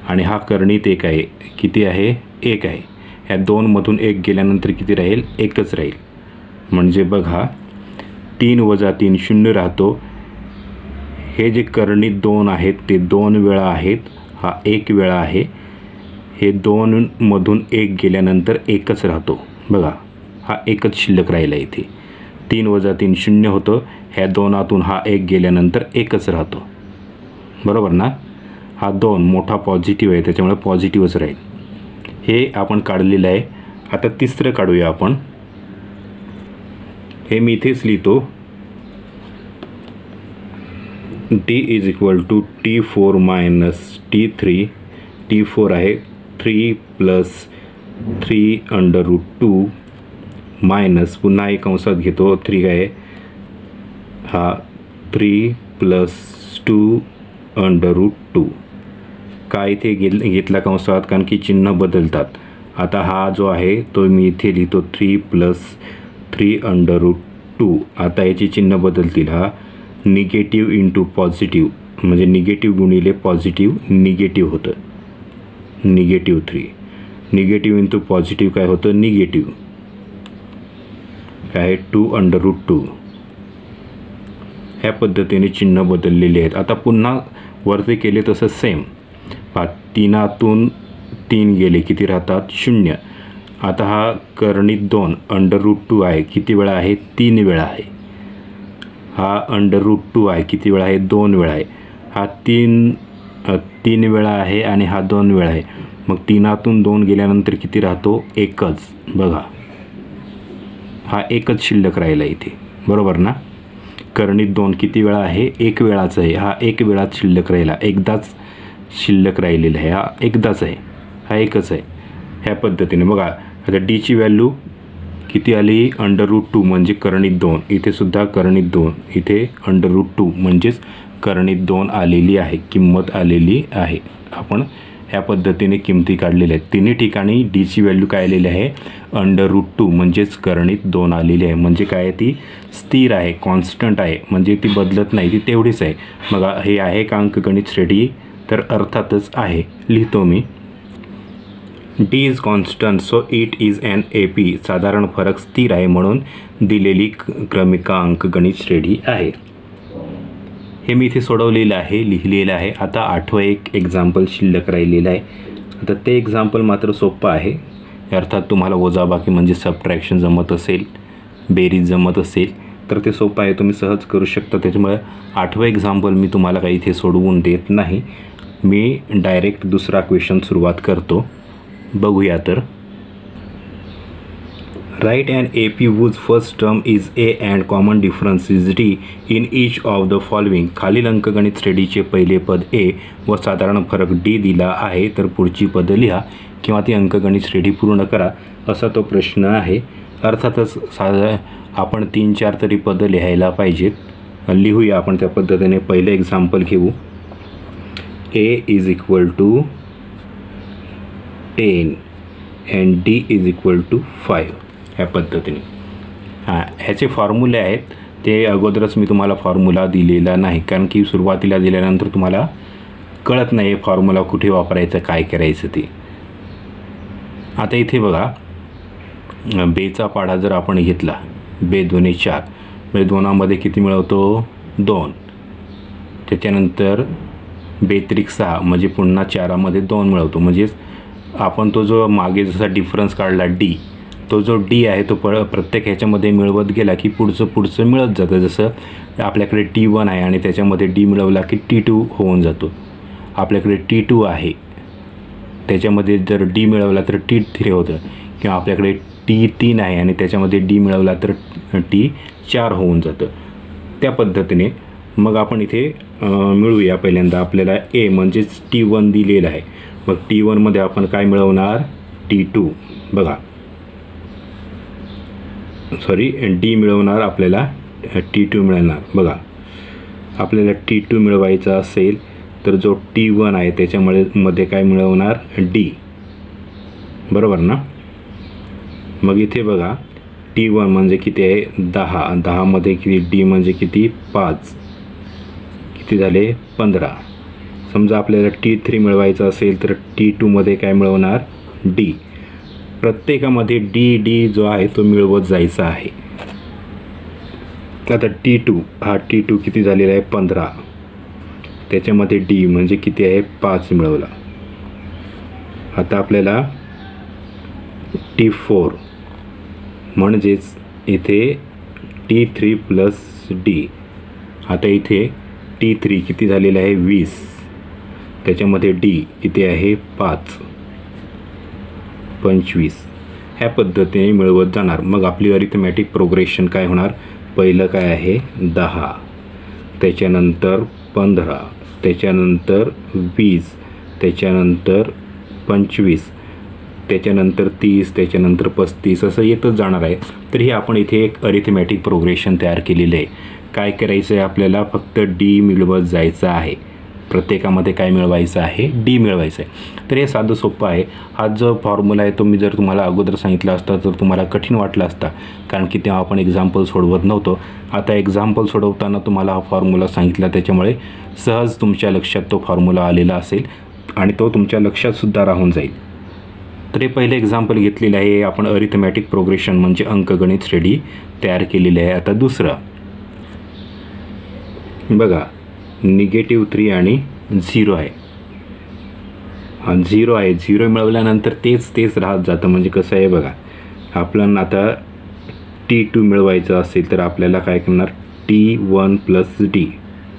आणि हा कर्णित 1 आहे, किती आहे, 1 आहे. ह्या 2 मधून 1 गेल्यानंतर किती राहील, 1च राहील. म्हणजे बघा 3 - 3 0 राहतो. हे जे कर्णित 2 आहेत ते 2 वेळा आहेत, हा 1 वेळा आहे. हे 2 मधून 1 गेल्यानंतर 1च राहतो. बघा हा 1च शिल्लक राहिला इथे. 3 वजा 3 0 होतं. ह्या दोनातून हा 1 गेल्यानंतर 1च राहतो, बरोबर ना. हा 2 मोठा पॉझिटिव्ह आहे त्याच्यामुळे पॉझिटिव्हच राहील. हे आपण काढलेलं आहे. आता तिसरं काढूया आपण. हे मी इथेच लिहितो. D is equal to T4 minus T3. T4 आहे 3 प्लस 3√2 मायनस पुन्हा एक कंसात घेतो. 3 आहे हा 3 प्लस 2√2. का इथे घेतला कंसात, कारण की चिन्ह बदलतात. आता हा जो आहे तो मी इथे लिहितो 3 प्लस 3√2. आता याची चिन्ह बदलतील. हा निगेटिव्ह इंटू पॉझिटिव्ह, म्हणजे निगेटिव्ह गुणिले पॉझिटिव्ह निगेटिव्ह होतं. -3 निगेटिव्ह इंटू पॉझिटिव्ह काय होतं, निगेटिव्ह काय 2√2. ह्या पद्धतीने चिन्ह बदललेले आहेत. आता पुन्हा वरती केले तसं सेम. 3तून 3 गेले किती राहतात, 0. आता हा कर्णित 2 √2 आहे, किती वेळा आहे, 3 वेळा आहे. हा √2 आहे, किती वेळा आहे, 2 वेळा आहे. हा 3 वेळा आहे आणि हा 2 वेळा आहे. मग 3तून 2 गेल्यानंतर किती राहतो, 1च. बघा हा 1च शिल्लक राहिला इथे, बरोबर ना. कर्णित 2 किती वेळा आहे, 1 वेळाच आहे. हा 1 वेळाच शिल्लक राहिला, एकदाच शिल्लक राहिलेला आहे. हा एकदाच आहे, हा एकच आहे. ह्या पद्धतीने बघा. आता डीची व्हॅल्यू किती आली, √2 म्हणजे कर्णित 2. इथे सुद्धा कर्णित 2, इथे √2 म्हणजेच कर्णित 2 आलेली आहे, किंमत आलेली आहे. आपण ह्या पद्धतीने किमती काढलेल्या आहेत. तिन्ही ठिकाणी डीची व्हॅल्यू काय आलेली आहे, √2 म्हणजेच कर्णित 2 आलेली आहे. म्हणजे काय, ती स्थिर आहे, कॉन्स्टंट आहे, म्हणजे ती बदलत नाही, ती तेवढीच आहे. मग हे आहे का अंकगणित श्रेणी, तर अर्थातच आहे. लिहितो मी. D is constant so it is an AP. साधारण फरक स्थिर आहे म्हणून दिलेली क्रमिकांक गणित श्रेणी आहे. हे मी इथे सोडवलेलं आहे, लिहिलेलं आहे. आता 8वं एक एक्झाम्पल शिल्लक राहिलेलं आहे. आता ते एक्झाम्पल मात्र सोपं आहे. अर्थात तुम्हाला वजाबाकी म्हणजे सबट्रॅक्शन जमत असेल, बेरीज जमत असेल तर ते सोपं आहे, तुम्ही सहज करू शकता. त्याच्यामुळे 8वं एक्झाम्पल मी तुम्हाला काही इथे सोडवून देत नाही. मी डायरेक्ट दुसरा क्वेश्चन सुरुवात करतो. बघूया तर. Write and AP whose first term is A and common difference is D in each of the following. खालील अंकगणित श्रेणीचे पहिले पद A व साधारण फरक D दिला आहे, तर पुढची पदं लिहा किंवा ती अंकगणित श्रेणी पूर्ण करा, असा तो प्रश्न आहे. अर्थातच आपण 3-4 तरी पदं लिहायला पाहिजेत. लिहूया आपण त्या पद्धतीने. पहिलं एक्झाम्पल घेऊ. A is equal to 10 and D is equal to 5. ह्या पद्धतीने. ह्याचे फॉर्म्युले आहेत, ते अगोदरच मी तुम्हाला फॉर्म्युला दिलेला नाही, कारण की सुरुवातीला दिल्यानंतर तुम्हाला कळत नाही फॉर्म्युला कुठे वापरायचं, काय करायचं ते. आता इथे बघा, बेचा पाढा जर आपण घेतला, बे 2 4, म्हणजे 2मध्ये किती मिळवतो, 2. त्याच्यानंतर बे 3 6, म्हणजे पुन्हा 4मध्ये 2 मिळवतो. म्हणजेच आपण तो जो मागे जसा डिफरन्स काढला D, तो जो D आहे तो प्रत्येक ह्याच्यामध्ये मिळवत गेला की पुढचं मिळत जातं. जसं आपल्याकडे T1 आहे आणि त्याच्यामध्ये D मिळवला की T2 होऊन जातो. आपल्याकडे T2 आहे, त्याच्यामध्ये जर D मिळवला तर T3 होतं, किंवा आपल्याकडे T3 आहे आणि त्याच्यामध्ये D मिळवला तर T4 होऊन जातं. त्या पद्धतीने मग आपण इथे मिळवूया. पहिल्यांदा आपल्याला A म्हणजेच T1 दिलेलं आहे. मग T1मध्ये आपण काय मिळवणार, T2. बघा, सॉरी, D मिळवणार, आपल्याला T2 मिळणार. बघा, आपल्याला T2 मिळवायचा असेल तर जो T1 आहे त्याच्यामध्ये काय मिळवणार, D. बरोबर ना. मग इथे बघा, T1 म्हणजे किती आहे, 10. 10मध्ये किती, D म्हणजे किती, 5. किती झाले, 15. समजा आपल्याला T3 मिळवायचं असेल तर T2मध्ये काय मिळवणार, D. प्रत्येकामध्ये D जो आहे तो मिळवत जायचा आहे. आता T2 किती झालेला आहे, 15. त्याच्यामध्ये D म्हणजे किती आहे, 5 मिळवला. आता आपल्याला T4 म्हणजेच इथे T3 प्लस डी. आता इथे T3 किती झालेलं आहे 20, त्याच्यामध्ये डी किती आहे 5, 25. ह्या पद्धतीने मिळवत जाणार. मग आपली अरिथमॅटिक प्रोग्रेशन काय होणार, पहिलं काय आहे 10, त्याच्यानंतर 15, त्याच्यानंतर 20, त्याच्यानंतर 25, त्याच्यानंतर 30, त्याच्यानंतर 35 असं येतच जाणार आहे. तर हे आपण इथे एक अरिथमॅटिक प्रोग्रेशन तयार केलेलं आहे. काय करायचं आहे आपल्याला, फक्त डी मिळवत जायचं आहे. प्रत्येकामध्ये काय मिळवायचं आहे, डी मिळवायचं आहे. तर हे साधं सोपं आहे. हा जो फॉर्म्युला आहे तो मी जर तुम्हाला अगोदर सांगितला असता तर तुम्हाला कठीण वाटला असता, कारण की तेव्हा आपण एक्झाम्पल सोडवत नव्हतो. आता एक्झाम्पल सोडवताना तुम्हाला हा फॉर्म्युला सांगितला, त्याच्यामुळे सहज तुमच्या लक्षात तो फॉर्म्युला आलेला असेल आणि तो तुमच्या लक्षातसुद्धा राहून जाईल. तर हे पहिले एक्झाम्पल घेतलेलं आहे. आपण अरिथमॅटिक प्रोग्रेशन म्हणजे अंकगणित श्रेणी तयार केलेली आहे. आता दुसरं बघा, -3 आणि 0 आहे. 0 आहे, 0 मिळवल्यानंतर तेच राहत जातं. म्हणजे कसं आहे बघा, आपल्याला आता T2 मिळवायचं असेल तर आपल्याला काय करणार, T1 प्लस डी,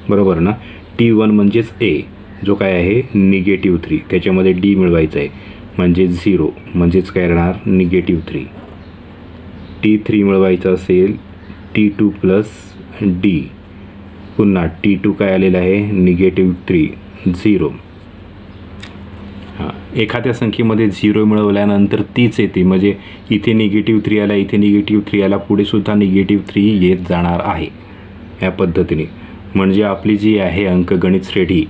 बरोबर ना. T1 म्हणजेच ए, जो काय आहे -3, त्याच्यामध्ये डी मिळवायचं आहे म्हणजे 0, म्हणजेच काय राहणार -3. T3 मिळवायचं असेल T2 प्लस डी, पुन्हा T2 काय आलेलं आहे -3, 0. हां, एखाद्या संख्येमध्ये 0 मिळवल्यानंतर तीच येते, म्हणजे इथे -3 आला, इथे -3 आला, पुढे सुद्धा -3 येत जाणार आहे. ह्या पद्धतीने म्हणजे आपली जी आहे अंकगणित श्रेणी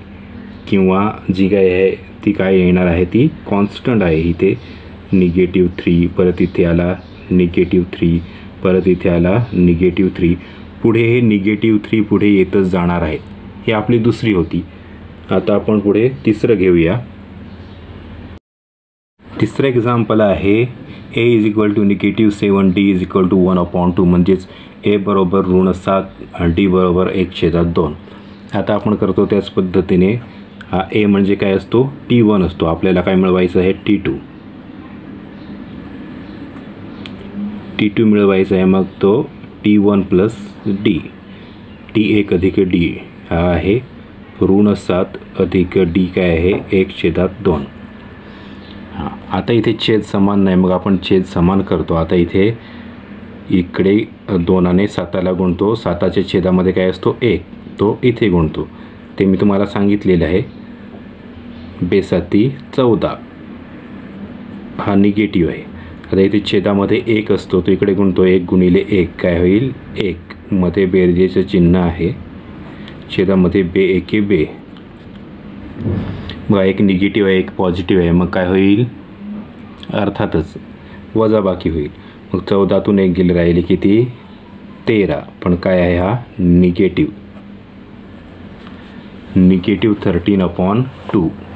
किंवा जी काय आहे ती काय येणार आहे, ती कॉन्स्टंट आहे. इथे -3, परत इथे आला -3, परत इथे आला -3, पुढे हे -3 पुढे येतच जाणार आहे. ही आपली दुसरी होती. आता आपण पुढे तिसरं घेऊया. तिसरं एक्झाम्पल आहे a -7, d 1/2, म्हणजेच a बरोबर -7 आणि d बरोबर 1/2. आता आपण करतो त्याच पद्धतीने. हा a म्हणजे काय असतो, T1 असतो. आपल्याला काय मिळवायचं आहे T2 मिळवायचं आहे. मग तो T1 प्लस डी, T1 अधिक डी हा आहे -7 अधिक डी काय आहे 1/2. हां, आता इथे छेद समान नाही, मग आपण छेद समान करतो. आता इकडे 2ने 7ला गुणतो, 7च्या छेदामध्ये काय असतो 1, तो इथे गुणतो. ते मी तुम्हाला सांगितलेलं आहे. बेसाती 14 हा निगेटिव्ह आहे. आता इथे छेदामध्ये 1 असतो, तो इकडे गुणतो, 1 गुणिले 1 काय होईल 1, मध्ये बेरजेचं चिन्ह आहे, छेदामध्ये बे एके बे. बघा, एक निगेटिव्ह आहे, एक पॉझिटिव्ह आहे, मग काय होईल, अर्थातच वजाबाकी होईल. मग 14तून 1 गेले, राहिले किती 13, पण काय आहे हा निगेटिव्ह -13/2,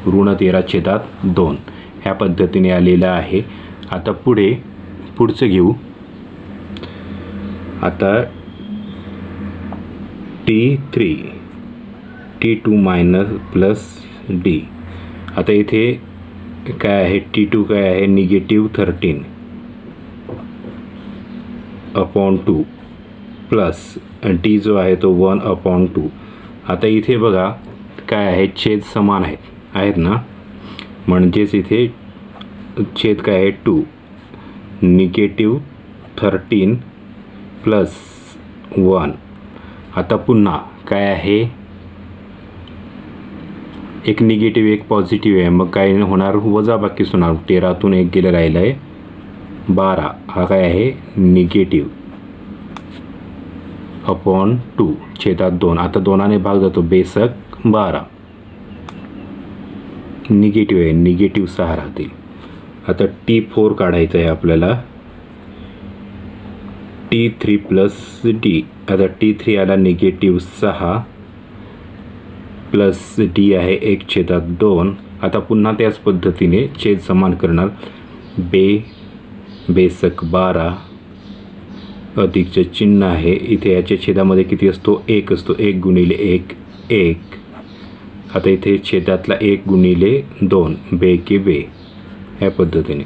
-13/2 ह्या पद्धतीने आलेला आहे. आता पुढचं घेऊ. आता T2 मायनस प्लस डी. आता इथे काय आहे T2 काय आहे -13/2 प्लस डी जो आहे तो 1/2. आता इथे बघा काय आहे, छेद समान आहेत ना, म्हणजेच इथे छेद काय आहे 2, -13 प्लस 1. आता पुन्हा काय आहे, एक निगेटिव्ह एक पॉझिटिव्ह आहे, मग काय होणार वजाबाकीच होणार. 13तून 1 गेलं, राहिलं आहे 12, हा काय आहे -/2 छेदात 2. आता 2ने भाग जातो, बेसक 12, निगेटिव्ह आहे, -6 राहतील. आता T4 काढायचं आहे आपल्याला, T3 प्लस डी. आता T3 आला -6 प्लस डी आहे 1/2. आता पुन्हा त्याच पद्धतीने छेद समान करणार, बेसक 12 अधिकचं चिन्ह आहे. इथे याच्या छेदामध्ये किती असतो 1 असतो, 1 गुणिले 1 1. आता इथे छेदातला 1 गुणिले 2 बे के बे, ह्या पद्धतीने.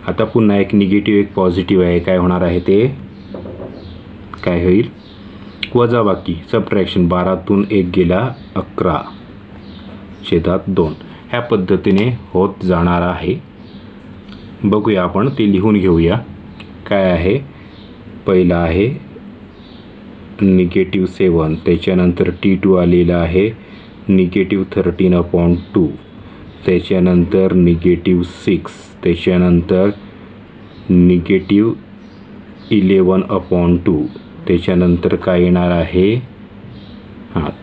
आता पुन्हा एक निगेटिव्ह एक पॉझिटिव्ह आहे, काय होणार आहे ते काय होईल वजाबाकी सबट्रॅक्शन 12तून 1 गेला 11/2 ह्या पद्धतीने होत जाणार आहे. बघूया आपण ते लिहून घेऊया. काय आहे पहिला आहे -7 त्याच्यानंतर T2 आलेला आहे -13/2 त्याच्यानंतर -6 त्याच्यानंतर -11/2 त्याच्यानंतर काय येणार आहे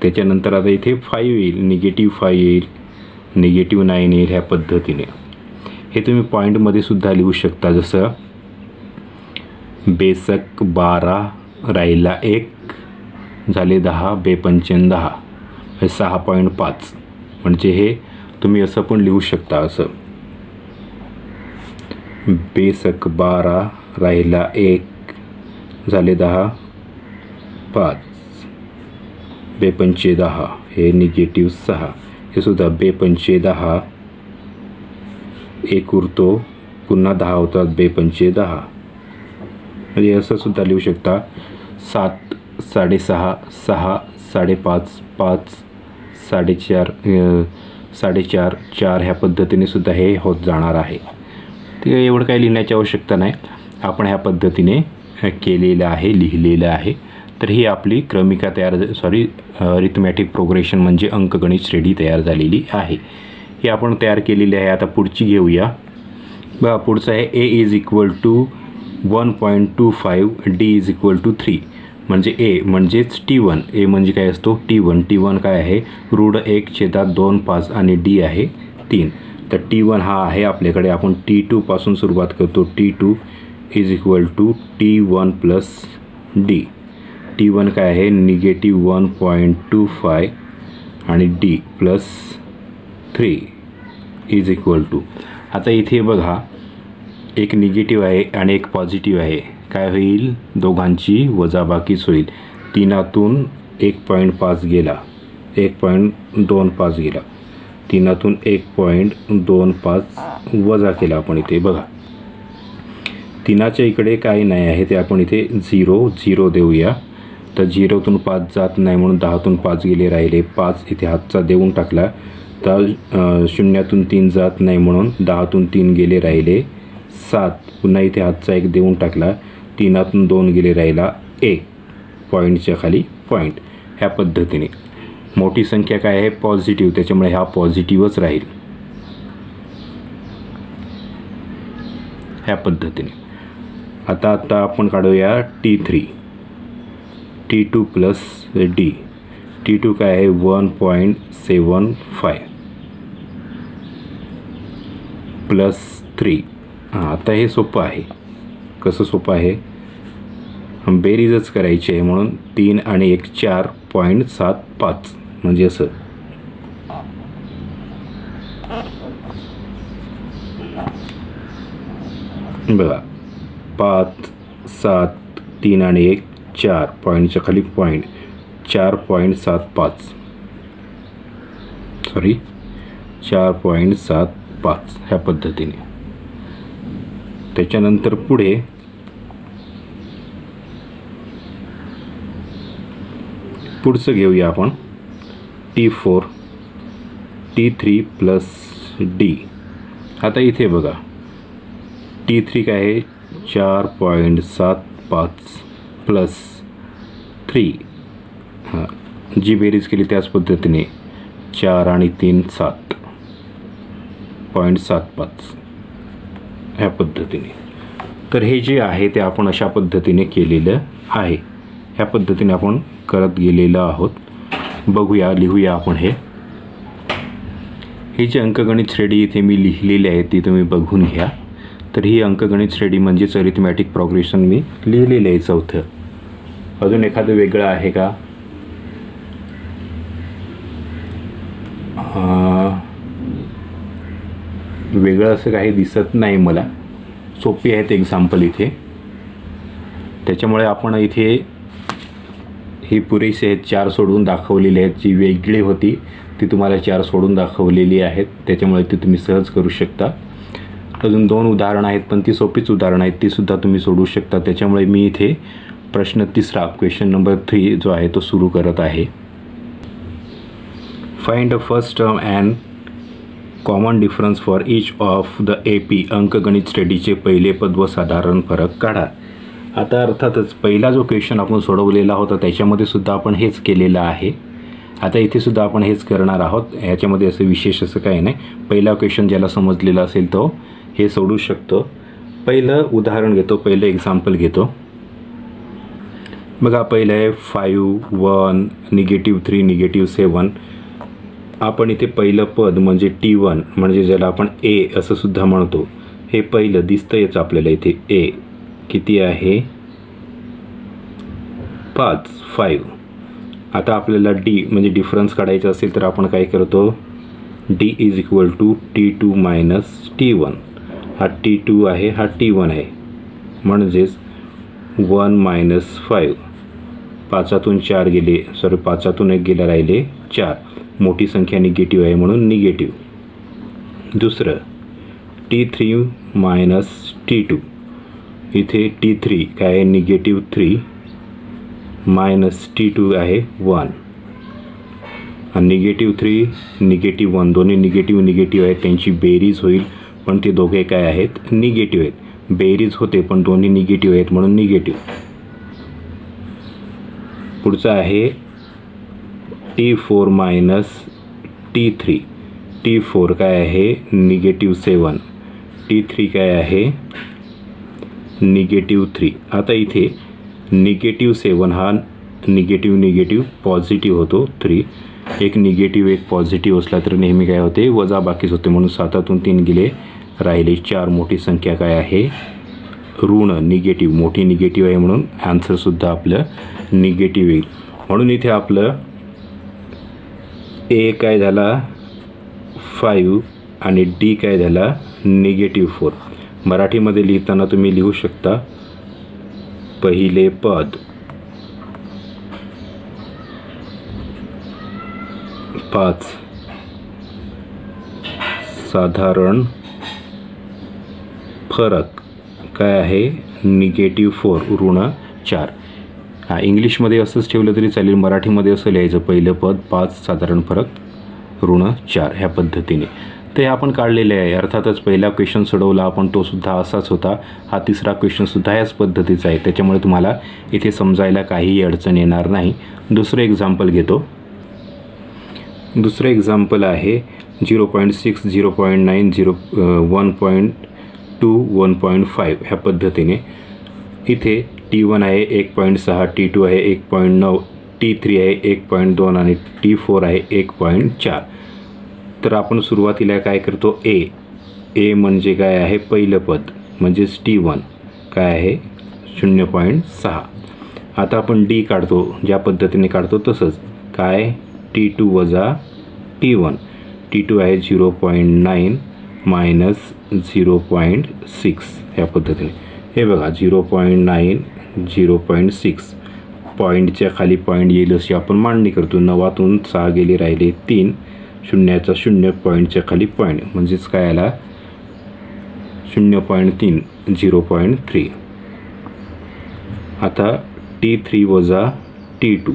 त्याच्यानंतर आता इथे 5 येईल -5 येईल -9 येईल. ह्या पद्धतीने हे तुम्ही पॉईंटमध्ये सुद्धा लिहू शकता. जसं बेसक 12 राहिला 1 झाले 10 बेपंचन 10 हे 6.5 म्हणजे हे तुम्ही असं पण लिहू शकता. असं बेसक 12 राहिला 1 झाले 10 5 बेपंचे 10 हे -6 हे सुद्धा बेपंचे 10 1 उरतो पुन्हा 10 होतात बेपंचे 10 म्हणजे असं सुद्धा लिहू शकता. 7 6.5 6 5.5 5 4.5 4.5 4 ह्या पद्धतीने सुद्धा हे होत जाणार आहे. ते एवढं काही लिहिण्याची आवश्यकता नाही. आपण ह्या पद्धतीने केलेलं आहे लिहिलेलं आहे. तर ही आपली क्रमिका अरिथमॅटिक प्रोग्रेशन म्हणजे अंकगणित श्रेणी तयार झालेली आहे. ही आपण तयार केलेली आहे. आता पुढची घेऊया. बघा पुढचं आहे A = 1.25 D = 3 म्हणजे A म्हणजेच T1 A म्हणजे काय असतो T1 काय आहे √1/2 आणि D आहे 3. तर T1 हा आहे आपल्याकडे. आपण T2 पासून सुरुवात करतो. T2 = T1 + D. T1 काय आहे -1.25 आणि D +3 = आता इथे बघा एक निगेटिव्ह आहे आणि एक पॉझिटिव्ह आहे. काय होईल दोघांची वजाबाकीच होईल. 3तून 1.5 गेला 1.25 गेला 3तून 1.25 वजा केला आपण इथे. बघा 3च्या इकडे काही नाही आहे ते आपण इथे 0 देऊया. तर 0तून 5 जात नाही म्हणून 10तून 5 गेले राहिले 5 इथे हातचा देऊन टाकला. तर 0तून 3 जात नाही म्हणून 10तून 3 गेले राहिले 7 पुन्हा इथे हातचा 1 देऊन टाकला. 3तून 2 गेले राहिला 1 पॉईंटच्या खाली पॉईंट. ह्या पद्धतीने मोठी संख्या काय आहे पॉझिटिव्ह त्याच्यामुळे हा पॉझिटिव्हच राहील. ह्या पद्धतीने आता आपण काढूया T3 T2 + D. T2 काय आहे 1.75 +3. आता हे सोपं आहे. कसं सोपं आहे बेरीजच करायची आहे म्हणून 3 आणि 1 4.75 म्हणजे असं. बघा 5 7 3 आणि 1 4 पॉईंटच्या खाली पॉईंट 4.75 4.75 ह्या पद्धतीने. त्याच्यानंतर पुढे पुढचं घेऊया आपण T4 T3 + D. आता इथे बघा T3 काय आहे 4.75 +3 जी बेरीज केली त्याच पद्धतीने 4 आणि 3 7.75 ह्या पद्धतीने. तर हे जे आहे ते आपण अशा पद्धतीने केलेलं आहे. ह्या पद्धतीने आपण करत गेलेलो आहोत. बघूया लिहूया आपण हे जे अंकगणित श्रेणी इथे मी लिहिलेली आहे ती तुम्ही बघून घ्या. तर ही अंकगणित श्रेणी म्हणजेच अरिथमॅटिक प्रोग्रेशन मी लिहिलेलं आहे 4थं. अजून एखादं वेगळं आहे का वेगळं असं काही दिसत नाही मला. सोपी आहेत एक्झाम्पल इथे त्याच्यामुळे आपण इथे ही पुरेसे आहेत. 4 सोडून दाखवलेली आहेत. जी वेगळी होती ती तुम्हाला 4 सोडून दाखवलेली आहेत त्याच्यामुळे ती तुम्ही सहज करू शकता. अजून 2 उदाहरणं आहेत पण ती सोपीच उदाहरणं आहेत ती सुद्धा तुम्ही सोडू शकता. त्याच्यामुळे मी इथे प्रश्न तिसरा क्वेश्चन नंबर 3 जो आहे तो सुरू करत आहे. Find the first term and common difference for each of the AP अंकगणित स्टडीचे पहिले पद व साधारण फरक काढा. आता अर्थातच पहिला जो क्वेश्चन आपण सोडवलेला होता त्याच्यामध्ये सुद्धा आपण हेच केलेलं आहे. आता इथे सुद्धा आपण हेच करणार आहोत. ह्याच्यामध्ये असं विशेष असं काही नाही. पहिला क्वेश्चन ज्याला समजलेला असेल तो हे सोडू शकतो. पहिलं उदाहरण घेतो, पहिलं एक्झाम्पल घेतो. बघा पहिलं आहे 5, 1, -3, -7. आपण इथे पहिलं पद म्हणजे T1 म्हणजे ज्याला आपण A असं सुद्धा म्हणतो, हे पहिलं दिसतंयच आपल्याला इथे. A किती आहे? 5. आता आपल्याला D म्हणजे डिफरन्स काढायचा असेल तर आपण काय करतो, D = T2 - T1. हा T2 आहे, हा T1 आहे, म्हणजेच 1 - 5. 5तून 4 गेले, 5तून 1 गेला, राहिले 4. मोठी संख्या निगेटिव्ह आहे म्हणून निगेटिव्ह. दुसरं T3 - T2. इथे T3 काय आहे? -3 मायनस T2 आहे 1. आणि -3 -1 दोन्ही निगेटिव्ह आहेत, त्यांची बेरीज होईल पण ते दोघे काय आहेत? निगेटिव्ह आहेत. बेरीज होते पण दोन्ही निगेटिव्ह आहेत म्हणून निगेटिव्ह. पुढचा आहे T4 - T3. T4 काय आहे? -7. T3 काय आहे? -3. आता इथे -7 हा निगेटिव्ह पॉझिटिव्ह होतो. 3 एक निगेटिव्ह एक पॉझिटिव्ह असला तर नेहमी काय होते? वजा बाकीच होते, म्हणून 7तून 3 गेले, राहिले 4. मोठी संख्या काय आहे? ऋण निगेटिव्ह, मोठी निगेटिव्ह आहे म्हणून आन्सरसुद्धा आपलं निगेटिव्ह येईल. म्हणून इथे आपलं A काय झाला? 5 आणि D काय झाला? -4. मराठीमध्ये लिहिताना तुम्ही लिहू शकता पहिले पद 5 साधारण फरक काय आहे? -4 ऋण 4. हा इंग्लिशमध्ये असंच ठेवलं तरी चालेल, मराठीमध्ये असं लिहायचं पहिलं पद 5 साधारण फरक ऋण 4 ह्या पद्धतीने. तर हे आपण काढलेले आहे. अर्थातच पहिला क्वेश्चन सोडवला आपण तो सुद्धा असाच होता. हा तिसरा क्वेश्चनसुद्धा याच पद्धतीचा आहे, त्याच्यामुळे तुम्हाला इथे समजायला काहीही अडचण येणार नाही. दुसरं एक्झाम्पल घेतो. दुसरं एक्झाम्पल आहे 0.6, 0.9, 1.2, 1.5 ह्या पद्धतीने. इथे T1 आहे 1.6, T2 आहे 1.9, T3 आहे 1.2 आणि T4 आहे 1.4. तर आपण सुरुवातीला काय करतो? A म्हणजे काय आहे? पहिलं पद म्हणजेच T1 काय आहे? 0.6. आता आपण D काढतो, ज्या पद्धतीने काढतो तसंच. काय? T2 वजा T1. T2 आहे 0.9 मायनस 0.6 ह्या पद्धतीने. हे बघा 0.9, 0.6. पॉईंटच्या खाली पॉईंट येईल अशी आपण मांडणी करतो. 9तून 6 गेले, राहिले 3. 0चा 0, पॉईंटच्या खाली पॉईंट म्हणजेच काय आला? 0.3, 0.3. आता T3 वजा T2.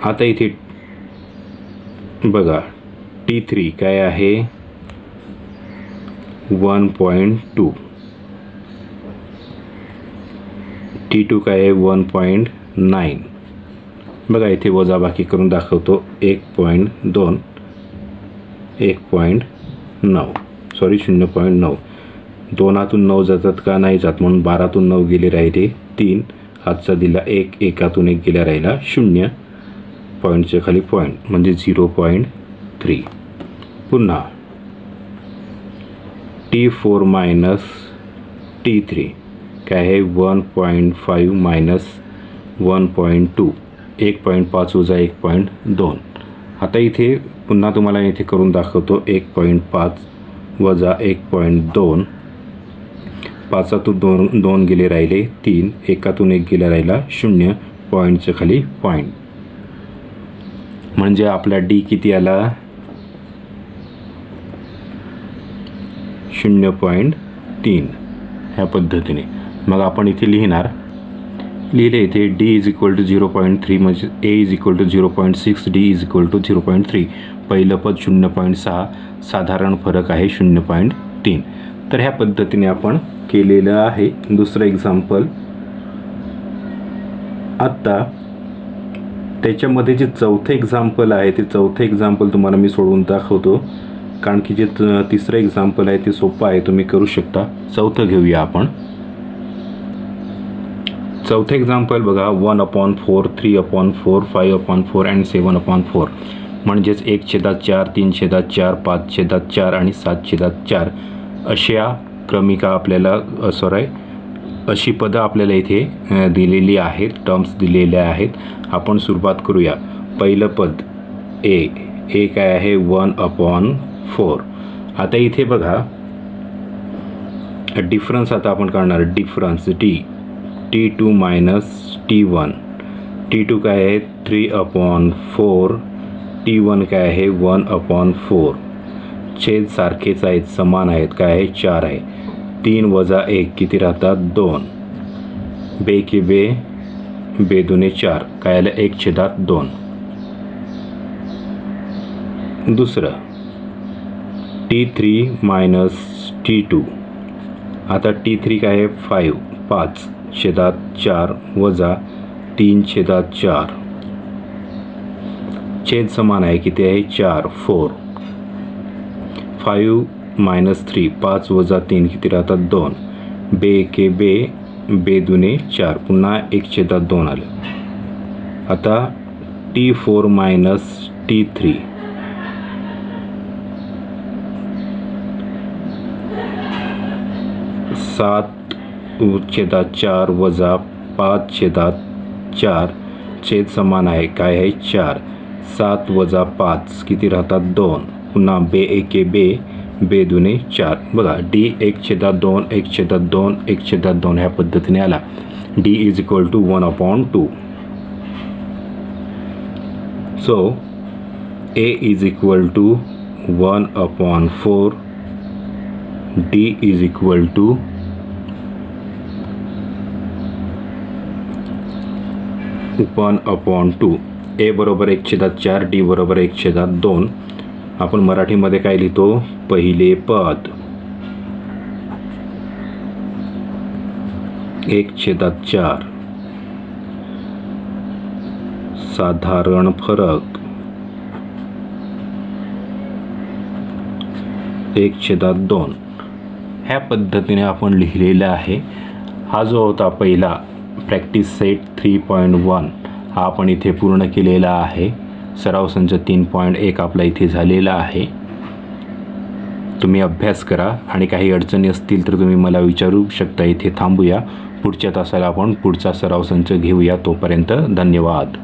आता इथे बघा T3 काय आहे? 1.2. T2 काय आहे? 1.9. बघा इथे वजाबाकी करून दाखवतो. 1.2, 1.9 0.9. 2तून 9 जातात का? नाही जात, म्हणून 12तून 9 गेले, राहिले 3. हातचा दिला 1, 1तून 1 गेला, राहिला 0. पॉईंटच्या खाली पॉईंट म्हणजे 0.3. पुन्हा T4 मायनस T3 काय आहे? 1.5 मायनस 1.2. 1.5 वजा 1.2. आता इथे पुन्हा तुम्हाला इथे करून दाखवतो. 1.5 वजा 1.2. 5तून 2 गेले, राहिले 3. 1तून 1 गेला, राहिला 0. पॉईंटच्या खाली पॉईंट म्हणजे आपला D किती आला? 0.3 ह्या पद्धतीने. मग आपण इथे लिहिणार लिहिले इथे डी इज इक्वल टू 0.3 म्हणजे A is equal to 0.6, D is equal to 0.3. पहिलं पद 0.6, साधारण फरक आहे 0.3. तर ह्या पद्धतीने आपण केलेलं आहे. दुसरं एक्झाम्पल, आत्ता त्याच्यामध्ये जे चौथं एक्झाम्पल आहे ते चौथं एक्झाम्पल तुम्हाला मी सोडवून दाखवतो, कारण की जे तिसरं एक्झाम्पल आहे ते सोपं आहे, तुम्ही करू शकता. चौथं घेऊया आपण. चौथं एक्झाम्पल बघा, 1/4, 3/4, 5/4 आणि 7/4. म्हणजेच 1/4, 3/4, 5/4 आणि 7/4 अशा क्रमिका आपल्याला अशी पदं आपल्याला इथे दिलेली आहेत, टर्म्स दिलेल्या आहेत. आपण सुरुवात करूया. पहिलं पद ए काय आहे 1/4. आता इथे बघा डिफरन्स आता आपण काढणार. Difference T2 minus T1. T2 काय आहे 3/4, T1 काय आहे 1/4. छेद सारखेच आहेत, समान आहेत. काय आहे 4 आहे. 3 वजा 1 किती राहतात 2. बे के बे, बे दुने 4. काय आलं 1/2. दुसरं T3 मायनस T2. आता T3 काय आहे 5/4 वजा 3/4. छेद समान आहे, किती आहे 4, 4. 5 मायनस 3, 5 वजा 3 किती राहतात 2. बे के बे, बे दुने 4. पुन्हा 1/2 आलं. आता T4 मायनस T3. 7/4 वजा 5/4. छेद समान आहे, काय आहे 4. 7 वजा 5 किती राहतात 2. पुन्हा बे एके बे, बे दुने 4. बघा डी 1/2, 1/2, 1/2 ह्या पद्धतीने आला. D is equal to 1/2. So A is equal to 1/4, D is equal to 1/2. A बरोबर 1/4, डी बरोबर 1/2. आपण मराठीमध्ये काय लिहितो, पहिले पद 1/4, साधारण फरक 1/2. ह्या पद्धतीने आपण लिहिलेला आहे. हा जो होता पहिला प्रॅक्टिस सेट 3.1 हा आपण इथे पूर्ण केलेला आहे. सराव संच 3.1 आपला इथे झालेला आहे. तुम्ही अभ्यास करा आणि काही अडचणी असतील तर तुम्ही मला विचारू शकता. इथे थांबूया. पुढच्या तासाला आपण पुढचा सराव संच घेऊया. तोपर्यंत धन्यवाद.